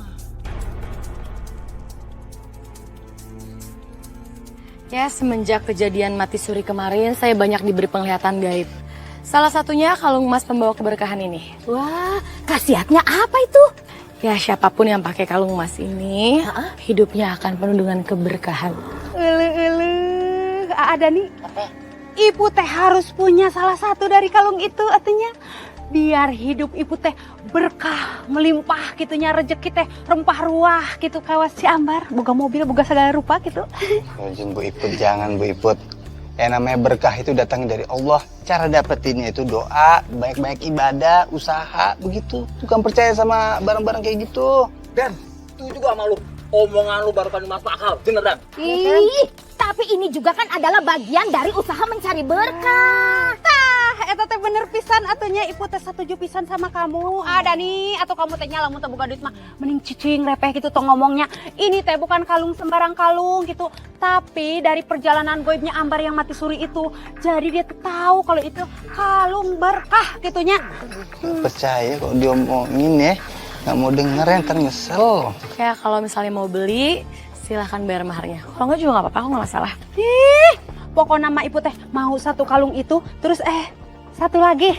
Ya, semenjak kejadian mati suri kemarin, saya banyak diberi penglihatan gaib. Salah satunya kalung emas pembawa keberkahan ini. Wah, khasiatnya apa itu? Ya, siapapun yang pakai kalung emas ini, hidupnya akan penuh dengan keberkahan. Ada nih. Ibu teh harus punya salah satu dari kalung itu artinya biar hidup ibu teh berkah melimpah gitunya, rezeki teh rempah ruah gitu kawas si Ambar boga mobil boga segala rupa gitu. Bu Iput, jangan Bu Iput. Yang namanya berkah itu datang dari Allah. Cara dapetinnya itu doa, baik-baik ibadah, usaha, begitu. Bukan percaya sama barang-barang kayak gitu. Dan itu juga sama lu. Omongan lu baru kan masuk akal, bener Dan? Ih, tapi ini juga kan adalah bagian dari usaha mencari berkah. Eta teh bener pisan atunya ibu teh setuju pisan sama kamu. Ada nih atau kamu teh lamun teh boga duit mah mending cicing repeh gitu tong ngomongnya. Ini teh bukan kalung sembarang kalung gitu, tapi dari perjalanan goibnya Ambar yang mati suri itu. Jadi dia tahu kalau itu kalung berkah gitunya. Percaya kok diomongin ya. Nggak mau denger ya, ntar nyesel. Ya, kalau misalnya mau beli, silahkan bayar maharnya. Kalau enggak juga nggak apa-apa, aku nggak masalah. Pokoknya nama ibu teh mau satu kalung itu, terus satu lagi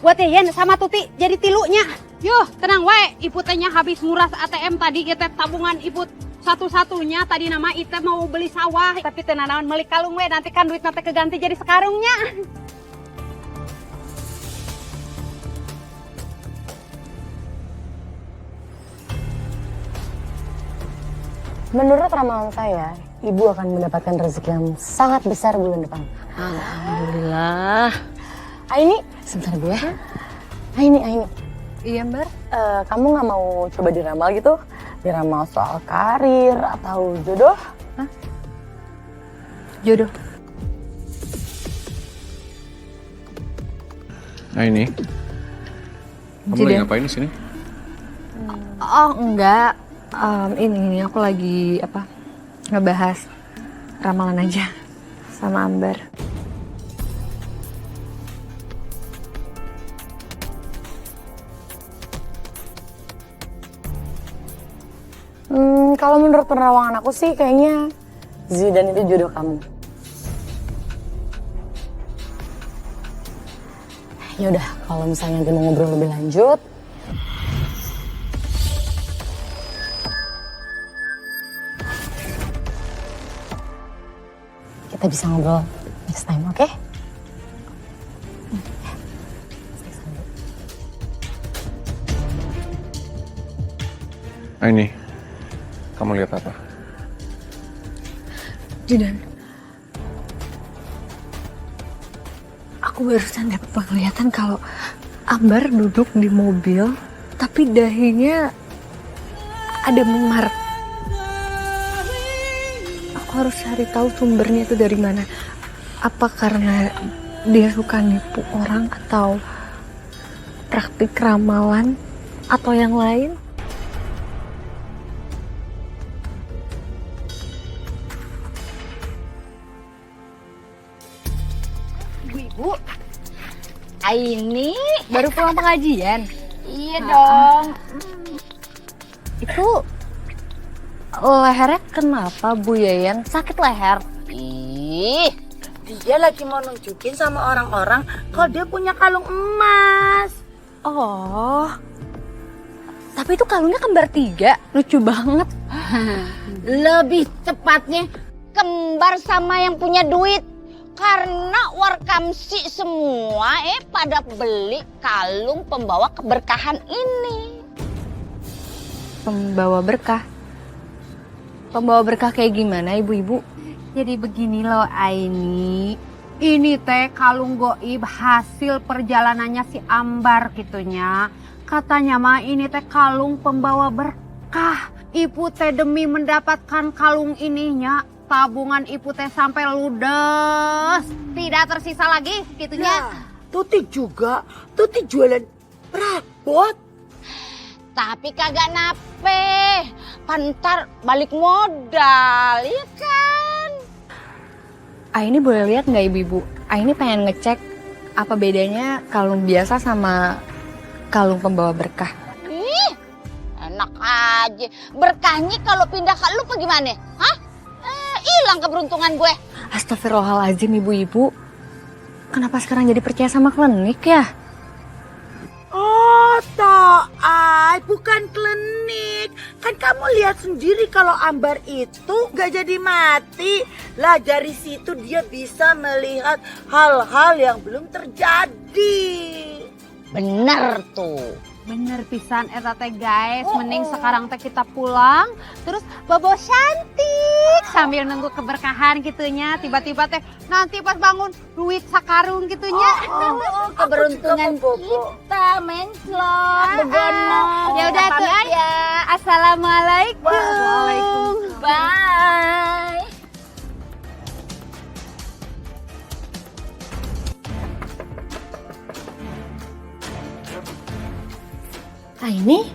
buat Yen sama Tuti jadi tilunya. Yuh, tenang wae, ibu tehnya habis nguras ATM tadi, kita tabungan ibu satu-satunya tadi nama itu mau beli sawah, tapi tenanawan meuli kalung we, nanti kan duit nanti keganti jadi sekarungnya. Menurut ramalan saya, ibu akan mendapatkan rezeki yang sangat besar bulan depan. Alhamdulillah. Aini, sebentar Bu ya. Aini. Iya Mbak. Kamu nggak mau coba diramal gitu? Diramal soal karir atau jodoh? Hah? Jodoh. Nah ini, kamu lagi ngapain di sini? Oh enggak, ini aku lagi ngebahas ramalan aja sama Ambar. Kalau menurut penerawangan aku sih kayaknya Zidan itu jodoh kamu. Ya udah, kalau misalnya nanti mau ngobrol lebih lanjut, kita bisa ngobrol next time, oke? Nah ini, kamu lihat apa? Zidan, aku barusan dapat penglihatan kalau Ambar duduk di mobil, tapi dahinya ada memar. Aku harus cari tahu sumbernya itu dari mana. Apa karena dia suka nipu orang atau praktik ramalan atau yang lain? Bu, Aini Baru pulang pengajian? Iya dong. Itu lehernya kenapa Bu Yayan? Sakit leher? Ih, dia lagi mau nunjukin sama orang-orang kalau dia punya kalung emas. Oh, tapi itu kalungnya kembar 3, lucu banget. Lebih tepatnya kembar sama yang punya duit. Karena warkamsi semua pada beli kalung pembawa keberkahan ini. Pembawa berkah? Pembawa berkah kayak gimana ibu-ibu? Jadi begini loh Aini. Ini teh kalung goib hasil perjalanannya si Ambar gitunya. Katanya mah ini teh kalung pembawa berkah. Ibu teh demi mendapatkan kalung ininya, tabungan ibu teh sampai ludes. Tidak tersisa lagi gitunya. Tuti juga, Tuti jualan perabot. Tapi kagak nape. Pantar balik modal, ya kan? Aini boleh lihat nggak ibu-ibu? Aini pengen ngecek apa bedanya kalung biasa sama kalung pembawa berkah. Ih, enak aja. Berkahnya kalau pindah ke lu apa gimana? Hah? Hilang keberuntungan gue. Astagfirullahaladzim ibu-ibu. Kenapa sekarang jadi percaya sama klinik ya? Oh, Toai, bukan klinik. Kan kamu lihat sendiri kalau Ambar itu gak jadi mati. Lah dari situ dia bisa melihat hal-hal yang belum terjadi. Bener tuh. Bener pisan eta teh guys. Mending sekarang teh kita pulang, terus bobo cantik sambil nunggu keberkahan gitunya. Tiba-tiba teh nanti pas bangun duit sakarung gitunya. Keberuntungan kita menclok begono. Ya udah tuh ya. Assalamualaikum. Waalaikumsalam. Bye. Ini,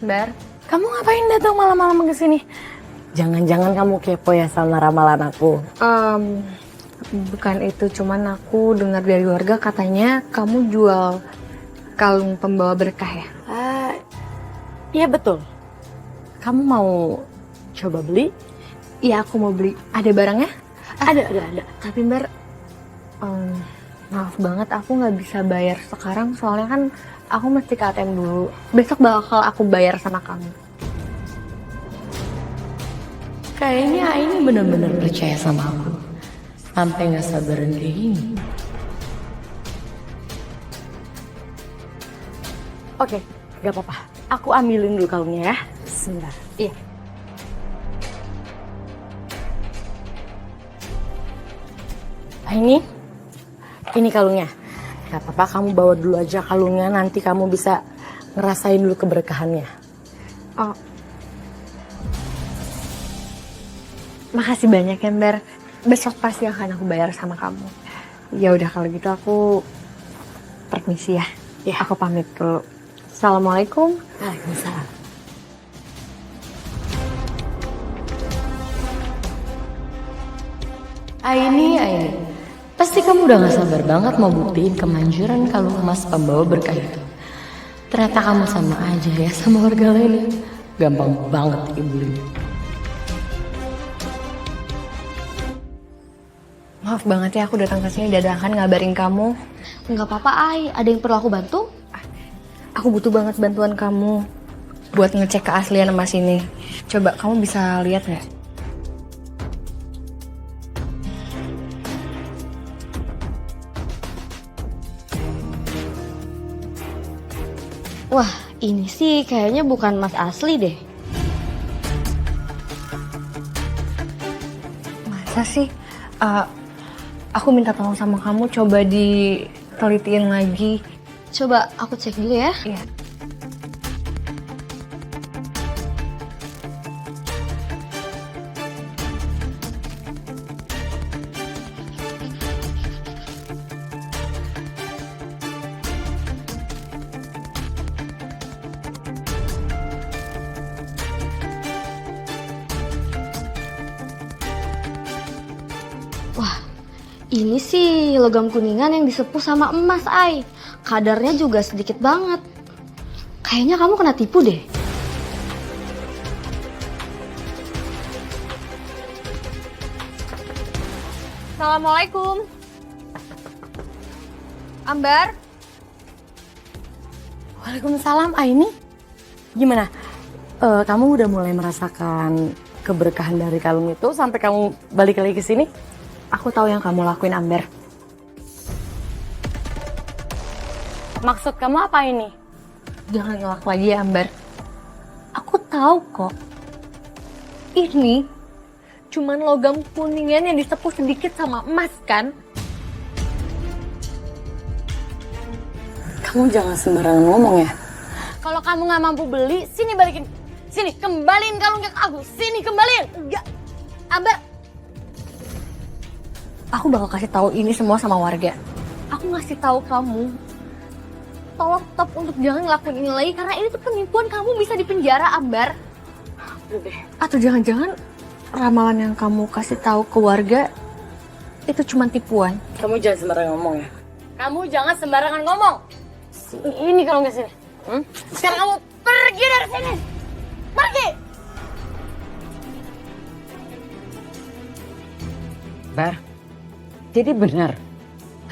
Bar, kamu ngapain datang malam-malam ke sini? Jangan-jangan kamu kepo ya sama ramalan aku? Bukan itu, cuman aku dengar dari warga katanya kamu jual kalung pembawa berkah ya? Iya betul. Kamu mau coba beli? Iya aku mau beli. Ada barangnya? Ada. Tapi Bar, maaf banget aku nggak bisa bayar sekarang soalnya kan aku mesti ke ATM dulu. Besok bakal aku bayar sama kamu. Kayaknya ini benar-benar percaya sama aku. Sampai nggak sabaran kayak gini. Oke, gak apa-apa. Aku ambilin dulu kalungnya ya. Sebentar. Iya. Ini kalungnya. Gak apa-apa, kamu bawa dulu aja kalungnya. Nanti kamu bisa ngerasain dulu keberkahannya. Oh. Makasih banyak ya, Mber. Besok pasti akan aku bayar sama kamu. Ya udah kalau gitu aku permisi ya. Ya, aku pamit dulu. Assalamualaikum. Waalaikumsalam. Aini. Pasti kamu udah gak sabar banget mau buktiin kemanjuran kalung emas pembawa berkah itu. Ternyata kamu sama aja ya sama warga lainnya. Gampang banget dibully. Maaf banget ya aku datang ke sini dadakan ngabarin kamu. Nggak apa-apa, Ai. Ada yang perlu aku bantu? Aku butuh banget bantuan kamu buat ngecek keaslian emas ini. Coba kamu bisa lihat nggak? Wah, ini sih kayaknya bukan emas asli deh. Masa sih? Aku minta tolong sama kamu, coba ditelitiin lagi. Coba aku cek dulu ya. Iya. Wah, ini sih logam kuningan yang disepuh sama emas, Ai. Kadarnya juga sedikit banget. Kayaknya kamu kena tipu deh. Assalamualaikum. Ambar? Waalaikumsalam, Aini. Gimana? Kamu udah mulai merasakan keberkahan dari kalung itu sampai kamu balik lagi ke sini? Aku Aku tahu yang kamu lakuin, Amber. Maksud kamu apa ini? Jangan ngelak lagi ya, Amber. Aku tahu kok. Ini cuman logam kuningan yang ditepuk sedikit sama emas kan? Kamu jangan sembarangan ngomong ya. Kalau kamu nggak mampu beli, sini balikin. Sini, kembaliin kalungnya ke aku. Sini, kembaliin. Enggak. Amber. Aku bakal kasih tahu ini semua sama warga. Aku ngasih tahu kamu. Tolong stop untuk jangan ngelakuin ini lagi karena ini tuh penipuan, kamu bisa dipenjara, Ambar. Atau jangan-jangan ramalan yang kamu kasih tahu ke warga itu cuma tipuan. Kamu jangan sembarangan ngomong ya. Kamu jangan sembarangan ngomong. Ini kalau nggak sini. Sekarang kamu pergi dari sini. Pergi. Bar, jadi benar.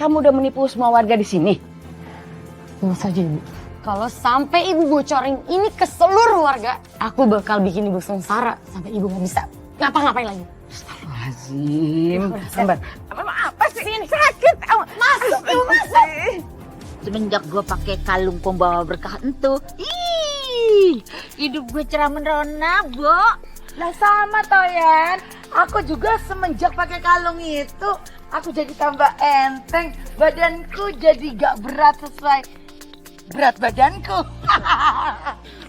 Kamu udah menipu semua warga di sini. Tentu saja, Ibu. Kalau sampai Ibu bocorin ini ke seluruh warga, aku bakal bikin Ibu sengsara sampai Ibu nggak bisa ngapa-ngapain lagi. Astagfirullahaladzim. Sabar. Apa sih ini sakit? Masuk, Ibu masuk. Semenjak gue pakai kalung pembawa berkah itu, hidup gue cerah merona, Bo. Lah sama Toyan, aku juga semenjak pakai kalung itu, aku jadi tambah enteng, badanku jadi gak berat sesuai berat badanku.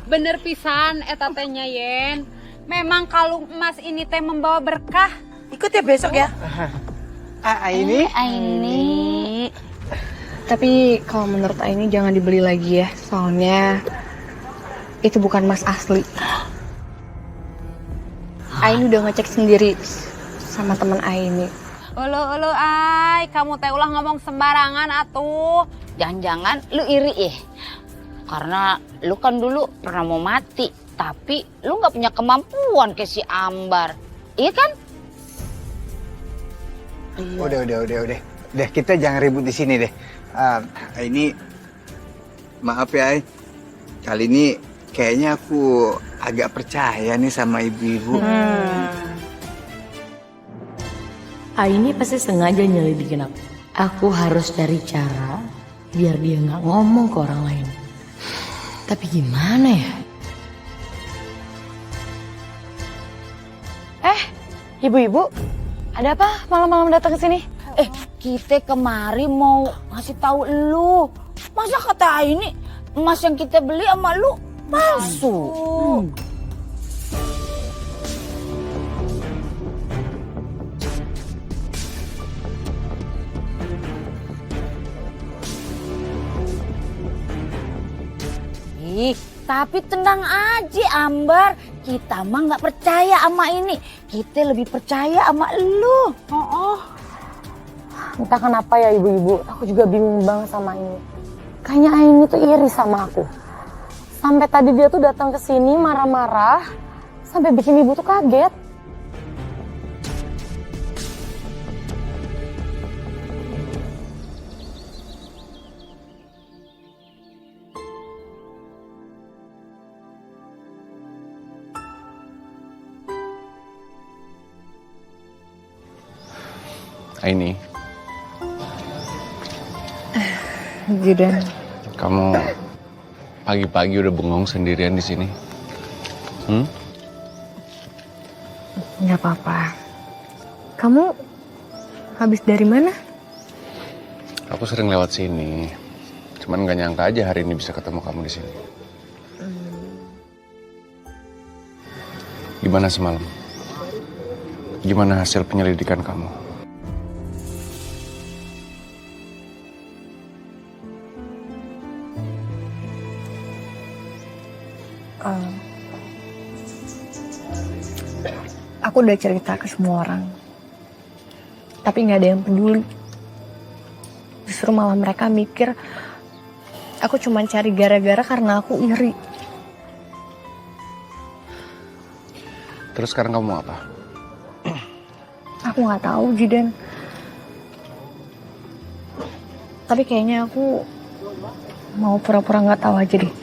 Bener pisan etatenya Yen. Memang kalung emas ini teh membawa berkah. Ikut ya besok ya. Aini. Tapi kalau menurut Aini jangan dibeli lagi ya, soalnya itu bukan emas asli. Aini udah ngecek sendiri sama teman Aini. Ulu ay, kamu teh ulah ngomong sembarangan atuh. Jangan-jangan lu iri ya? Karena lu kan dulu pernah mau mati, tapi lu gak punya kemampuan kayak si Ambar. Iya kan? Udah. Udah, kita jangan ribut di sini deh. Ini maaf ya, kali ini kayaknya aku agak percaya nih sama ibu-ibu. Ini pasti sengaja nyelidikin aku. Aku harus cari cara biar dia nggak ngomong ke orang lain. Tapi gimana ya? Ibu-ibu, ada apa malam-malam datang ke sini? Kita kemari mau ngasih tahu lu. Masa kata ini emas yang kita beli sama lu palsu? Tapi tenang aja Ambar, kita mah nggak percaya sama ini. Kita lebih percaya sama lu. Entah kenapa ya ibu-ibu, aku juga bingung banget sama ini. Kayaknya Aini tuh iri sama aku. Sampai tadi dia tuh datang ke sini marah-marah, sampai bikin ibu tuh kaget. Aini, Zidan, kamu pagi-pagi udah bengong sendirian di sini. nggak apa-apa. Kamu habis dari mana? Aku sering lewat sini, cuman gak nyangka aja hari ini bisa ketemu kamu di sini. Gimana semalam? Gimana hasil penyelidikan kamu? Aku udah cerita ke semua orang, tapi nggak ada yang peduli. Justru malah mereka mikir aku cuma cari gara-gara karena aku iri. Terus sekarang kamu mau apa? Aku nggak tahu, Jidan. Tapi kayaknya aku mau pura-pura nggak tahu aja deh.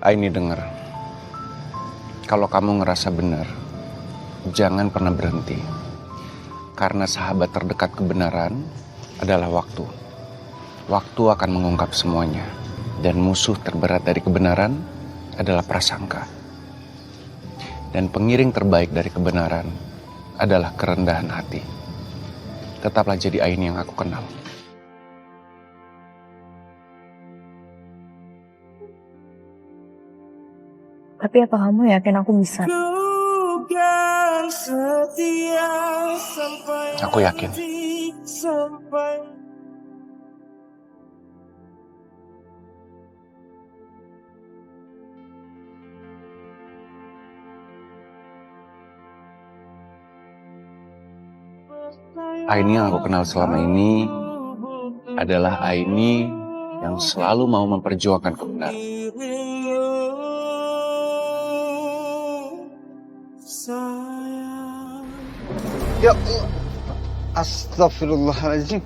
Aini dengar. Kalau kamu ngerasa benar, jangan pernah berhenti. Karena sahabat terdekat kebenaran adalah waktu. Waktu akan mengungkap semuanya. Dan musuh terberat dari kebenaran adalah prasangka. Dan pengiring terbaik dari kebenaran adalah kerendahan hati. Tetaplah jadi Aini yang aku kenal. Tapi apa kamu yakin aku bisa? Aku yakin. Aini yang aku kenal selama ini adalah Aini yang selalu mau memperjuangkan kebenaran. Ya Allah. Astagfirullahaladzim.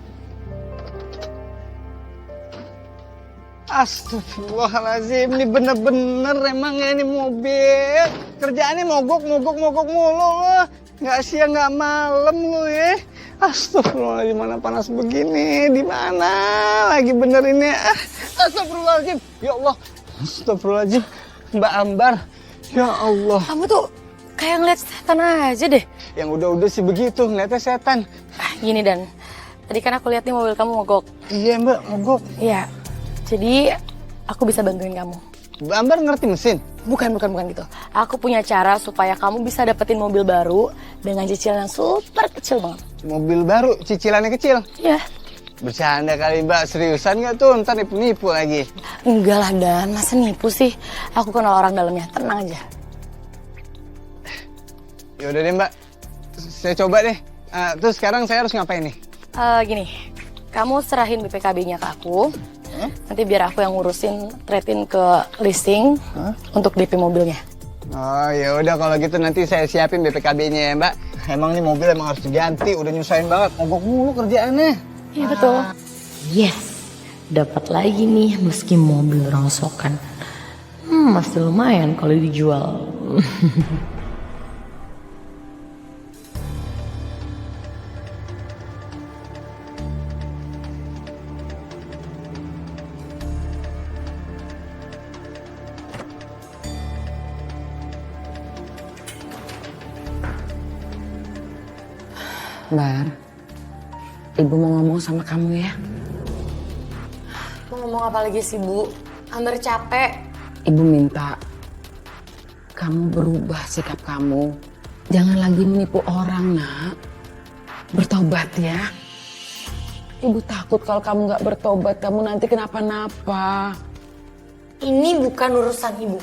Astagfirullahaladzim. Ini bener-bener emangnya ini mobil. Kerjaannya mogok mulu. Nggak siang nggak malam lu ya. Astagfirullahaladzim, mana panas begini. Di mana lagi bener ini? Astagfirullahaladzim. Ya Allah. Astagfirullahaladzim. Mbak Ambar. Ya Allah. Kamu tuh kayak ngeliat setan aja deh. Yang udah-udah sih begitu, ngeliatnya setan. Gini Dan, tadi kan aku lihat nih mobil kamu mogok. Iya Mbak, mogok. Iya, jadi aku bisa bantuin kamu. Mbak Ambar ngerti mesin? Bukan gitu. Aku punya cara supaya kamu bisa dapetin mobil baru dengan cicilan yang super kecil banget. Mobil baru, cicilannya kecil? Iya. Bercanda kali Mbak, seriusan nggak tuh? Ntar nipu lagi. Enggak lah Dan, masa nipu sih? Aku kenal orang dalamnya, tenang aja. Yaudah deh Mbak, saya coba deh. Terus sekarang saya harus ngapain nih? Gini, kamu serahin BPKB-nya ke aku. Nanti biar aku yang ngurusin trade-in ke leasing untuk DP mobilnya. Oh ya udah kalau gitu nanti saya siapin BPKB-nya ya Mbak. Emang nih mobil emang harus diganti, udah nyusahin banget. Mogok mulu kerjaannya. Iya betul. Yes, dapat lagi nih meski mobil rongsokan. Masih lumayan kalau dijual. Bar, Ibu mau ngomong sama kamu ya. Mau ngomong apa lagi sih Bu? Ambar capek. Ibu minta kamu berubah sikap kamu. Jangan lagi menipu orang, Nak. Bertobat ya. Ibu takut kalau kamu nggak bertobat, kamu nanti kenapa-napa. Ini bukan urusan Ibu.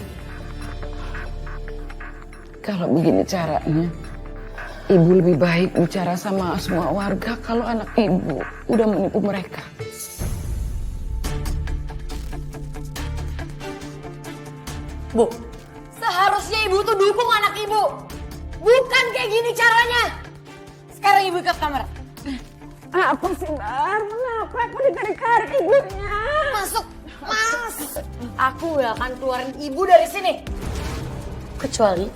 Kalau begini caranya, Ibu lebih baik bicara sama semua warga kalau anak Ibu udah menipu mereka. Bu, seharusnya Ibu tuh dukung anak Ibu. Bukan kayak gini caranya. Sekarang Ibu ke kamar. Apa sih, Bar? Kenapa aku ditarik-tarik ibunya? Masuk, Mas. Aku gak akan keluarin Ibu dari sini. Kecuali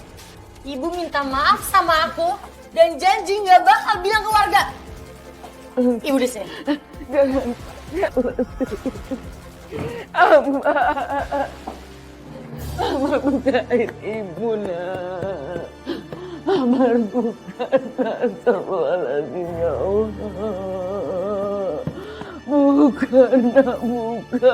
Ibu minta maaf sama aku dan janji gak bakal bilang ke warga. Ibu di sini. Amar bukain Ibu, Nak. Amar bukan, astagfirullahaladzim ya Allah. Bukan, Nak, bukan.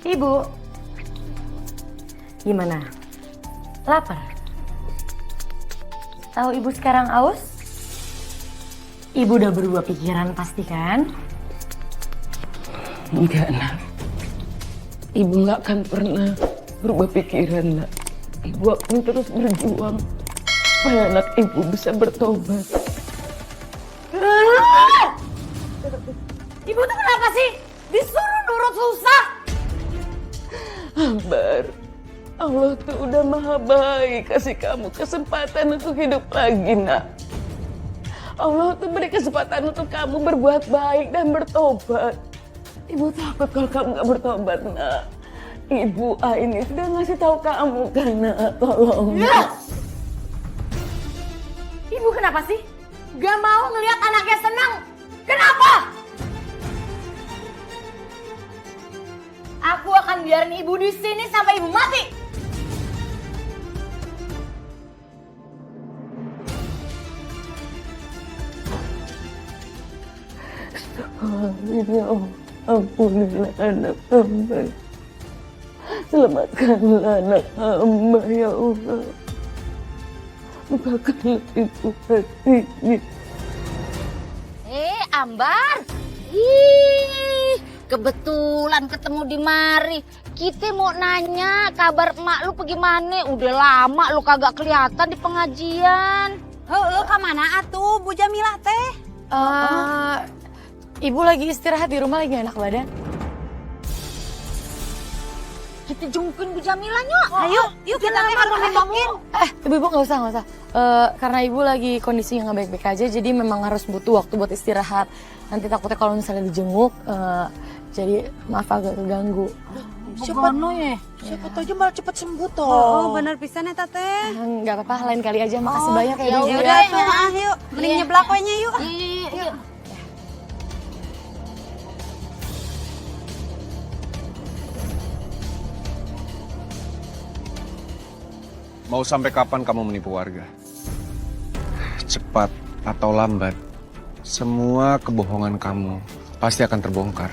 Ibu, gimana? Lapar? Tahu Ibu sekarang aus? Ibu udah berubah pikiran pasti kan? Enggak, Nak. Ibu nggak akan pernah berubah pikiran, Nak. Ibu akan terus berjuang supaya anak Ibu bisa bertobat. Ibu tuh kenapa sih? Disuruh nurut susah. Allah tuh udah maha baik, kasih kamu kesempatan untuk hidup lagi, nak. Allah tuh beri kesempatan untuk kamu berbuat baik dan bertobat. Ibu takut kalau kamu gak bertobat, nak. Ibu ini sudah ngasih tahu kamu kan, nak. Tolong. Ibu kenapa sih? Gak mau ngelihat anaknya senang? Kenapa? Aku akan biarin ibu di sini sampai ibu mati. Ya Allah, ampunilah anak hamba. Selamatkanlah anak hamba, ya Allah. Bukakanlah pintu hatinya. Ambar. Ih, kebetulan ketemu di mari. Kita mau nanya kabar emak lu bagaimana? Udah lama lu kagak kelihatan di pengajian. Kemana atuh Bu Jamilah teh? Ibu lagi istirahat di rumah, lagi enak badan. Kita jengukin Bu Jamilahnya. Ayo, yuk kita nengokin. Ibu nggak usah. Karena ibu lagi kondisinya nggak baik-baik aja, jadi memang harus butuh waktu buat istirahat. Nanti takutnya kalau misalnya dijenguk, jadi maaf agak keganggu. Siapa ya? Siapa tahu aja malah cepet sembuh toh. Oh, bener pisan ya Tete. Nggak apa-apa, lain kali aja. Makasih banyak ya ibu. Yaudah, yuk. Mending nyeblak kuenya yuk. Yuk. Mau sampai kapan kamu menipu warga? Cepat atau lambat, semua kebohongan kamu pasti akan terbongkar.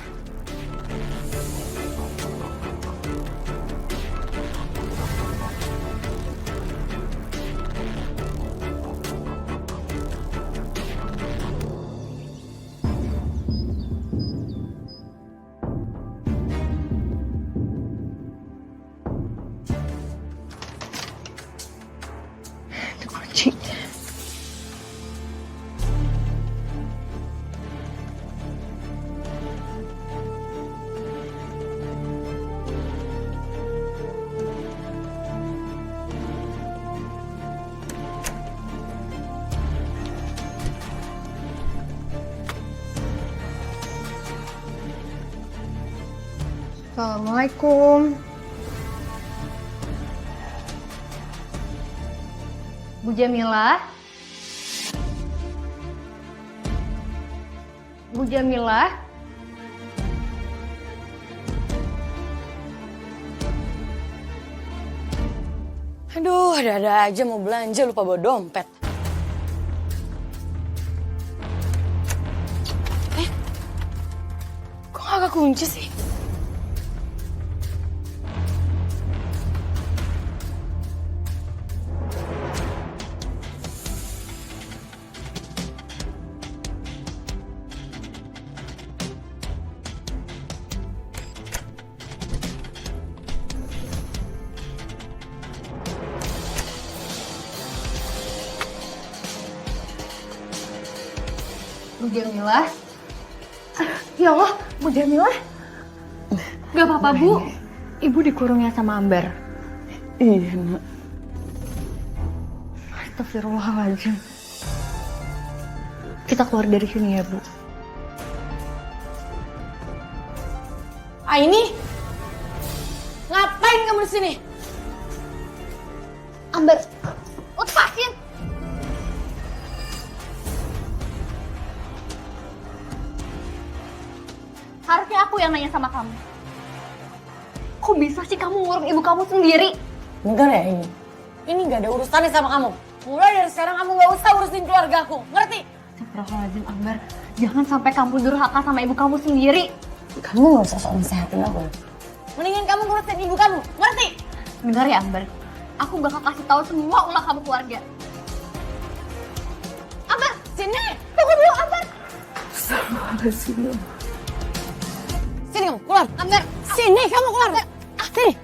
Assalamualaikum. Bu Jamilah? Bu Jamilah? Aduh, ada-ada aja mau belanja lupa bawa dompet. Kok kagak kunci sih? Bu Jamilah? Ya Allah, Bu Jamilah? Gak apa-apa, Bu. Ibu dikurungnya sama Ambar. Iya, nak. Astagfirullahaladzim. Kita keluar dari sini ya, Bu. Aini, ngapain kamu di sini? Ambar, lepasin. Harusnya aku yang nanya sama kamu. Kok bisa sih kamu ngurung ibu kamu sendiri? Enggak ya ini. Ini gak ada urusannya sama kamu. Mulai dari sekarang kamu gak usah urusin keluargaku, ngerti? Astagfirullahaladzim, Ambar. Jangan sampai kamu durhaka sama ibu kamu sendiri. Kamu gak usah sok nasehatin aku. Mendingan kamu ngurusin ibu kamu, ngerti? Dengar ya, Ambar. Aku bakal kasih tahu semua ulah kamu keluarga. Ambar, sini! Tunggu dulu, Ambar! Astagfirullahaladzim. Sini kamu, keluar! Ambar! Sini kamu keluar! Sini!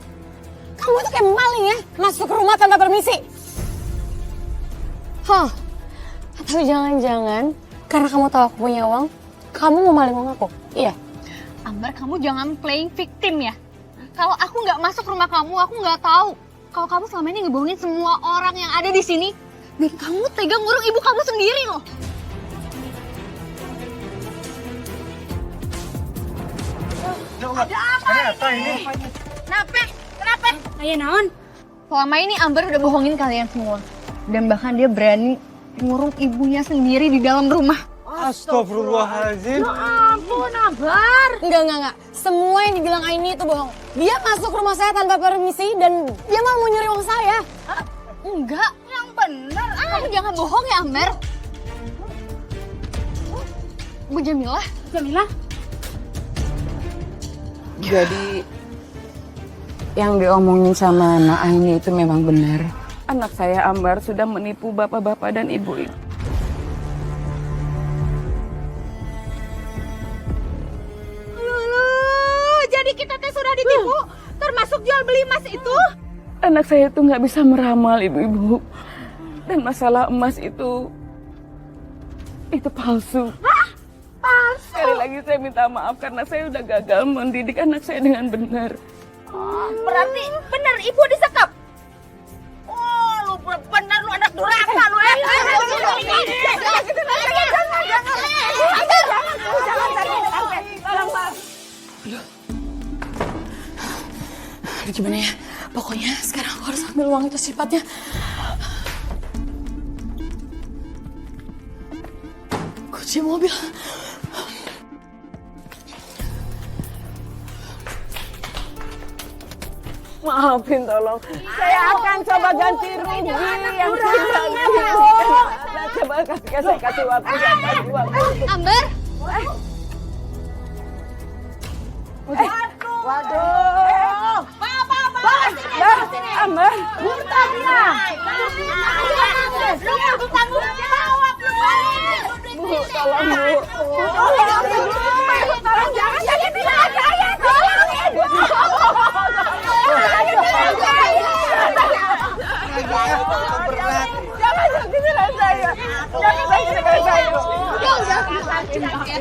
Kamu tuh kayak maling ya, masuk ke rumah tanpa permisi. Hah? Atau jangan-jangan karena kamu tahu aku punya uang, kamu mau maling uang aku? Iya. Ambar, kamu jangan playing victim ya. Kalau aku nggak masuk rumah kamu, aku nggak tahu. kalau kamu selama ini ngebohongin semua orang yang ada di sini. Dan kamu tega ngurung ibu kamu sendiri loh. Ada apa ini? Kenapa? Ayah naon? Selama ini Ambar udah bohongin kalian semua. Dan bahkan dia berani ngurung ibunya sendiri di dalam rumah. Astagfirullahaladzim. Ya ampun, Ambar. Enggak. Semua yang dibilang Aini itu bohong. Dia masuk rumah saya tanpa permisi dan dia malah mau nyuri uang saya. Enggak, yang bener. Kamu jangan bohong ya, Ambar. Bu Jamilah. Jadi yang diomongin sama Nak Aini itu memang benar. Anak saya Ambar sudah menipu bapak-bapak dan ibu-ibu. Jadi kita teh sudah ditipu, termasuk jual beli emas itu. Anak saya itu nggak bisa meramal, ibu-ibu. Dan masalah emas itu palsu. Hah? Palsu? Sekali lagi saya minta maaf karena saya udah gagal mendidik anak saya dengan benar. Berarti benar ibu disekap? Oh, lu benar lu anak durhaka lu ya. Aduh, gimana ya? Pokoknya sekarang aku harus ambil uang itu secepatnya. Kunci mobil. Maafin tolong. Saya akan coba ganti rugi yang tidak Nah, coba saya kasih waktu. Ambar. Waduh. Ambar. Murta dia. Lu kudu tanggung jawab lu, balik. Bu, tolong Bu. Tolong jangan jadi bilang saya. Tolong ibu. Jangan sakitin saya. Jangan sakitin saya.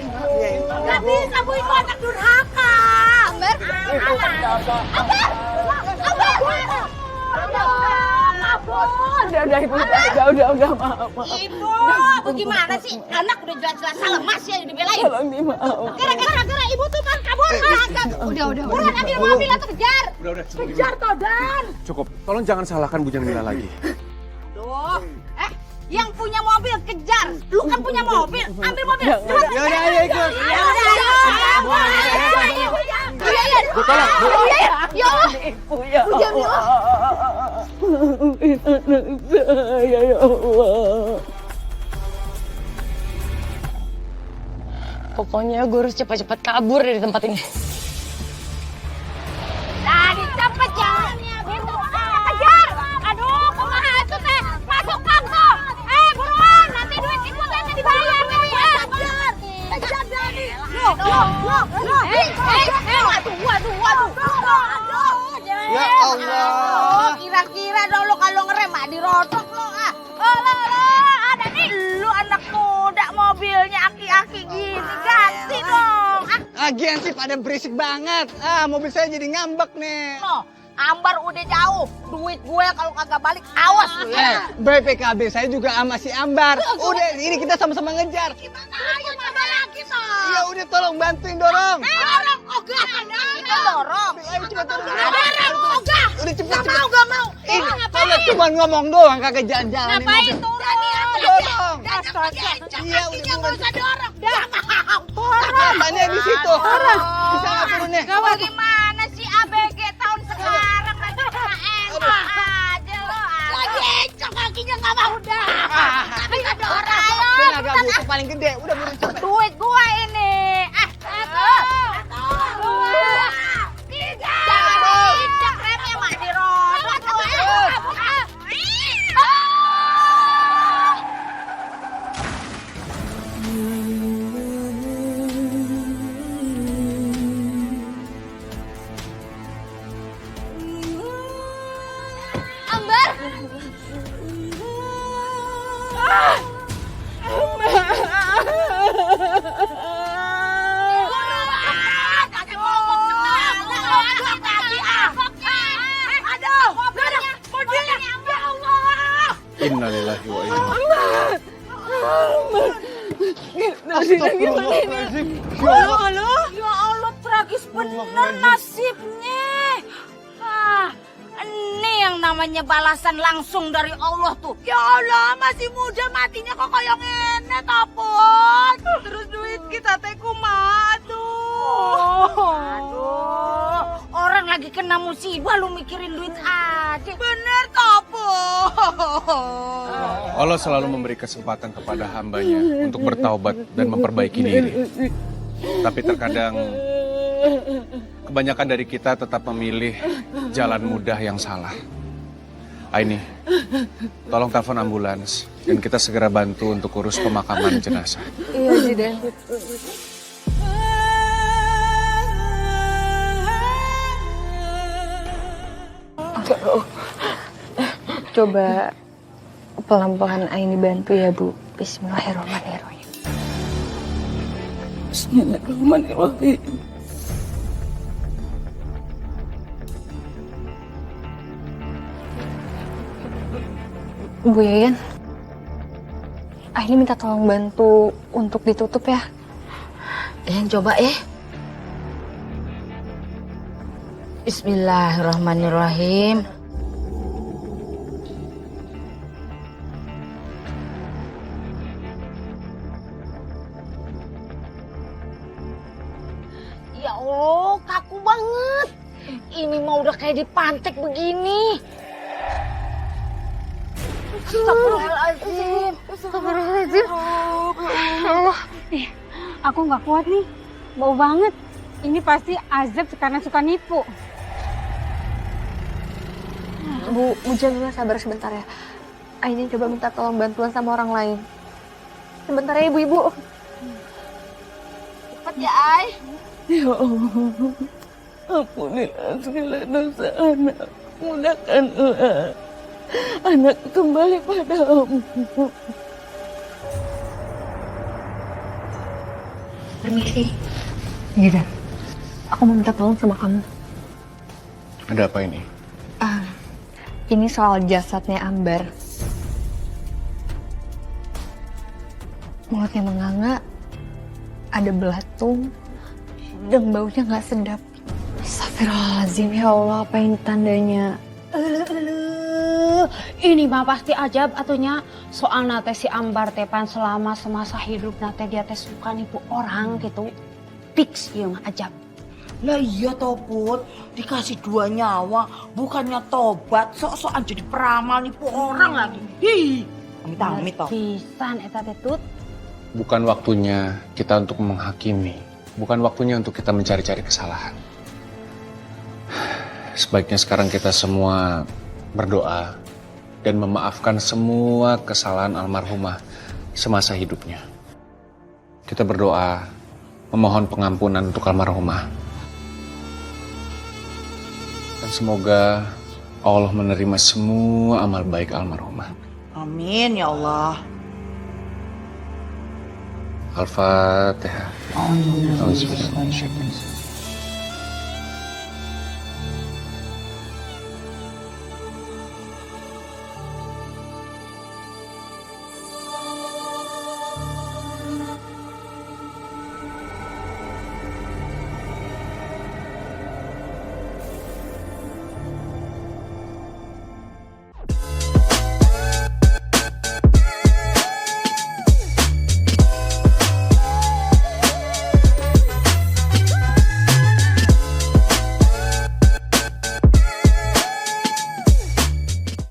Gak bisa Bu, itu anak durhaka. Ambar. Udah ibu, udah maaf. Ibu gimana sih? Anak udah jelas-jelas salah, masih aja dibelain. Tolong dimaaf. Gara-gara ibu tuh kan kabur. Udah. Buruan ambil mobil atau kejar. Udah. Kejar Todan. Cukup. Tolong jangan salahkan Bu Jamila lagi. Duh, yang punya mobil kejar. Lu kan punya mobil, ambil mobil. Cepat. Yaudah, ayo ikut. Bu, tolong. Bu. Ya Allah. Ibu ya Allah. Maafin anak saya ya Allah. Pokoknya gue harus cepat-cepat kabur dari tempat ini. Tadi cepet jalannya, gitu. Kejar. Aduh, kumaha itu teh. Masuk kantor. Buruan, nanti duit ibu teh dibayar nih ya. Kejar Dani. Waduh. Ya Allah. Kira-kira dulu kalau ngerem dirotok lo. Ada nih lu anak muda mobilnya aki-aki gini. Ganti dong. Lagian sih pada berisik banget. Mobil saya jadi ngambek nih. Ambar udah jauh. Duit gue kalau kagak balik, awas lu ya. BPKB saya juga sama si Ambar. Udah, ini kita sama-sama ngejar. Gimana ayo tambah lagi toh. Ya udah tolong bantuin dorong. Dorong, ogah. Kita dorong. Ayo cepat dorong. Dorong, ogah. Udah cepet. Gak mau. Ini cuma ngomong doang, kagak jalan-jalan. Ngapain turun nih? Dorong. Iya, udah gak usah dorong. Dah mau. Kapannya di situ. Bisa nggak turunnya? Gimana sih ABG tahun sekarang nanti kena enak aja lo. Lagi encok kakinya gak mau dah. Ayo dorong. Tenaga butuh paling gede. Udah buru cepet. Duit gua ini. Satu. Dua. Tiga. Jangan diinjak remnya mak dirodok. Ambar. Innalillahi wa inna Astagfirullahaladzim. Ya Allah, tragis bener nasibnya. Ini yang namanya balasan langsung dari Allah tuh. Ya Allah, masih muda matinya kok kayak ngene tapot. Terus duit kita teh kumaha tuh. Aduh, orang lagi kena musibah lu mikirin duit aja. Bener tapot. Allah selalu memberi kesempatan kepada hambanya untuk bertaubat dan memperbaiki diri. Tapi terkadang kebanyakan dari kita tetap memilih jalan mudah yang salah. Aini, tolong telepon ambulans dan kita segera bantu untuk urus pemakaman jenazah. Iya, Zidan. Coba pelan-pelan Aini bantu ya, Bu. Bismillahirrahmanirrahim. Bismillahirrahmanirrahim. Bu Yayan, Aini minta tolong bantu untuk ditutup ya. Yang coba ya. Bismillahirrahmanirrahim. Ya Allah, kaku banget. Ini mah udah kayak dipantek begini. Astagfirullahaladzim. Astagfirullahaladzim. Allah, aku nggak kuat nih. Bau banget. Ini pasti Azab karena suka nipu. Bu jangan sabar sebentar ya. Aini coba minta tolong bantuan sama orang lain. Sebentar ya ibu-ibu. Cepat ya, Ai. Ya Allah, ampunilah segala dosa anak. Mudahkanlah anak kembali padamu. Permisi. Gitu. Aku mau minta tolong sama kamu. Ada apa ini? Ini soal jasadnya Ambar. Mulutnya menganga, ada belatung, dan baunya nggak sedap. Astagfirullahaladzim, ya Allah, apa ini tandanya? Ini mah pasti Ajab atunya. Soalnya teh si Ambar tepan selama semasa hidup nate dia teh suka nipu orang gitu. Fix ieu mah Ajab. Lah iya toh Put, dikasih 2 nyawa, bukannya tobat, sok-sokan jadi peramal nipu orang lagi. Hi, amit-amit toh. Pisan eta teh Tut. Bukan waktunya kita untuk menghakimi. Bukan waktunya untuk kita mencari-cari kesalahan. Sebaiknya sekarang kita semua berdoa dan memaafkan semua kesalahan almarhumah semasa hidupnya. Kita berdoa memohon pengampunan untuk almarhumah. Dan semoga Allah menerima semua amal baik almarhumah. Amin ya Allah. Al-Fatihah.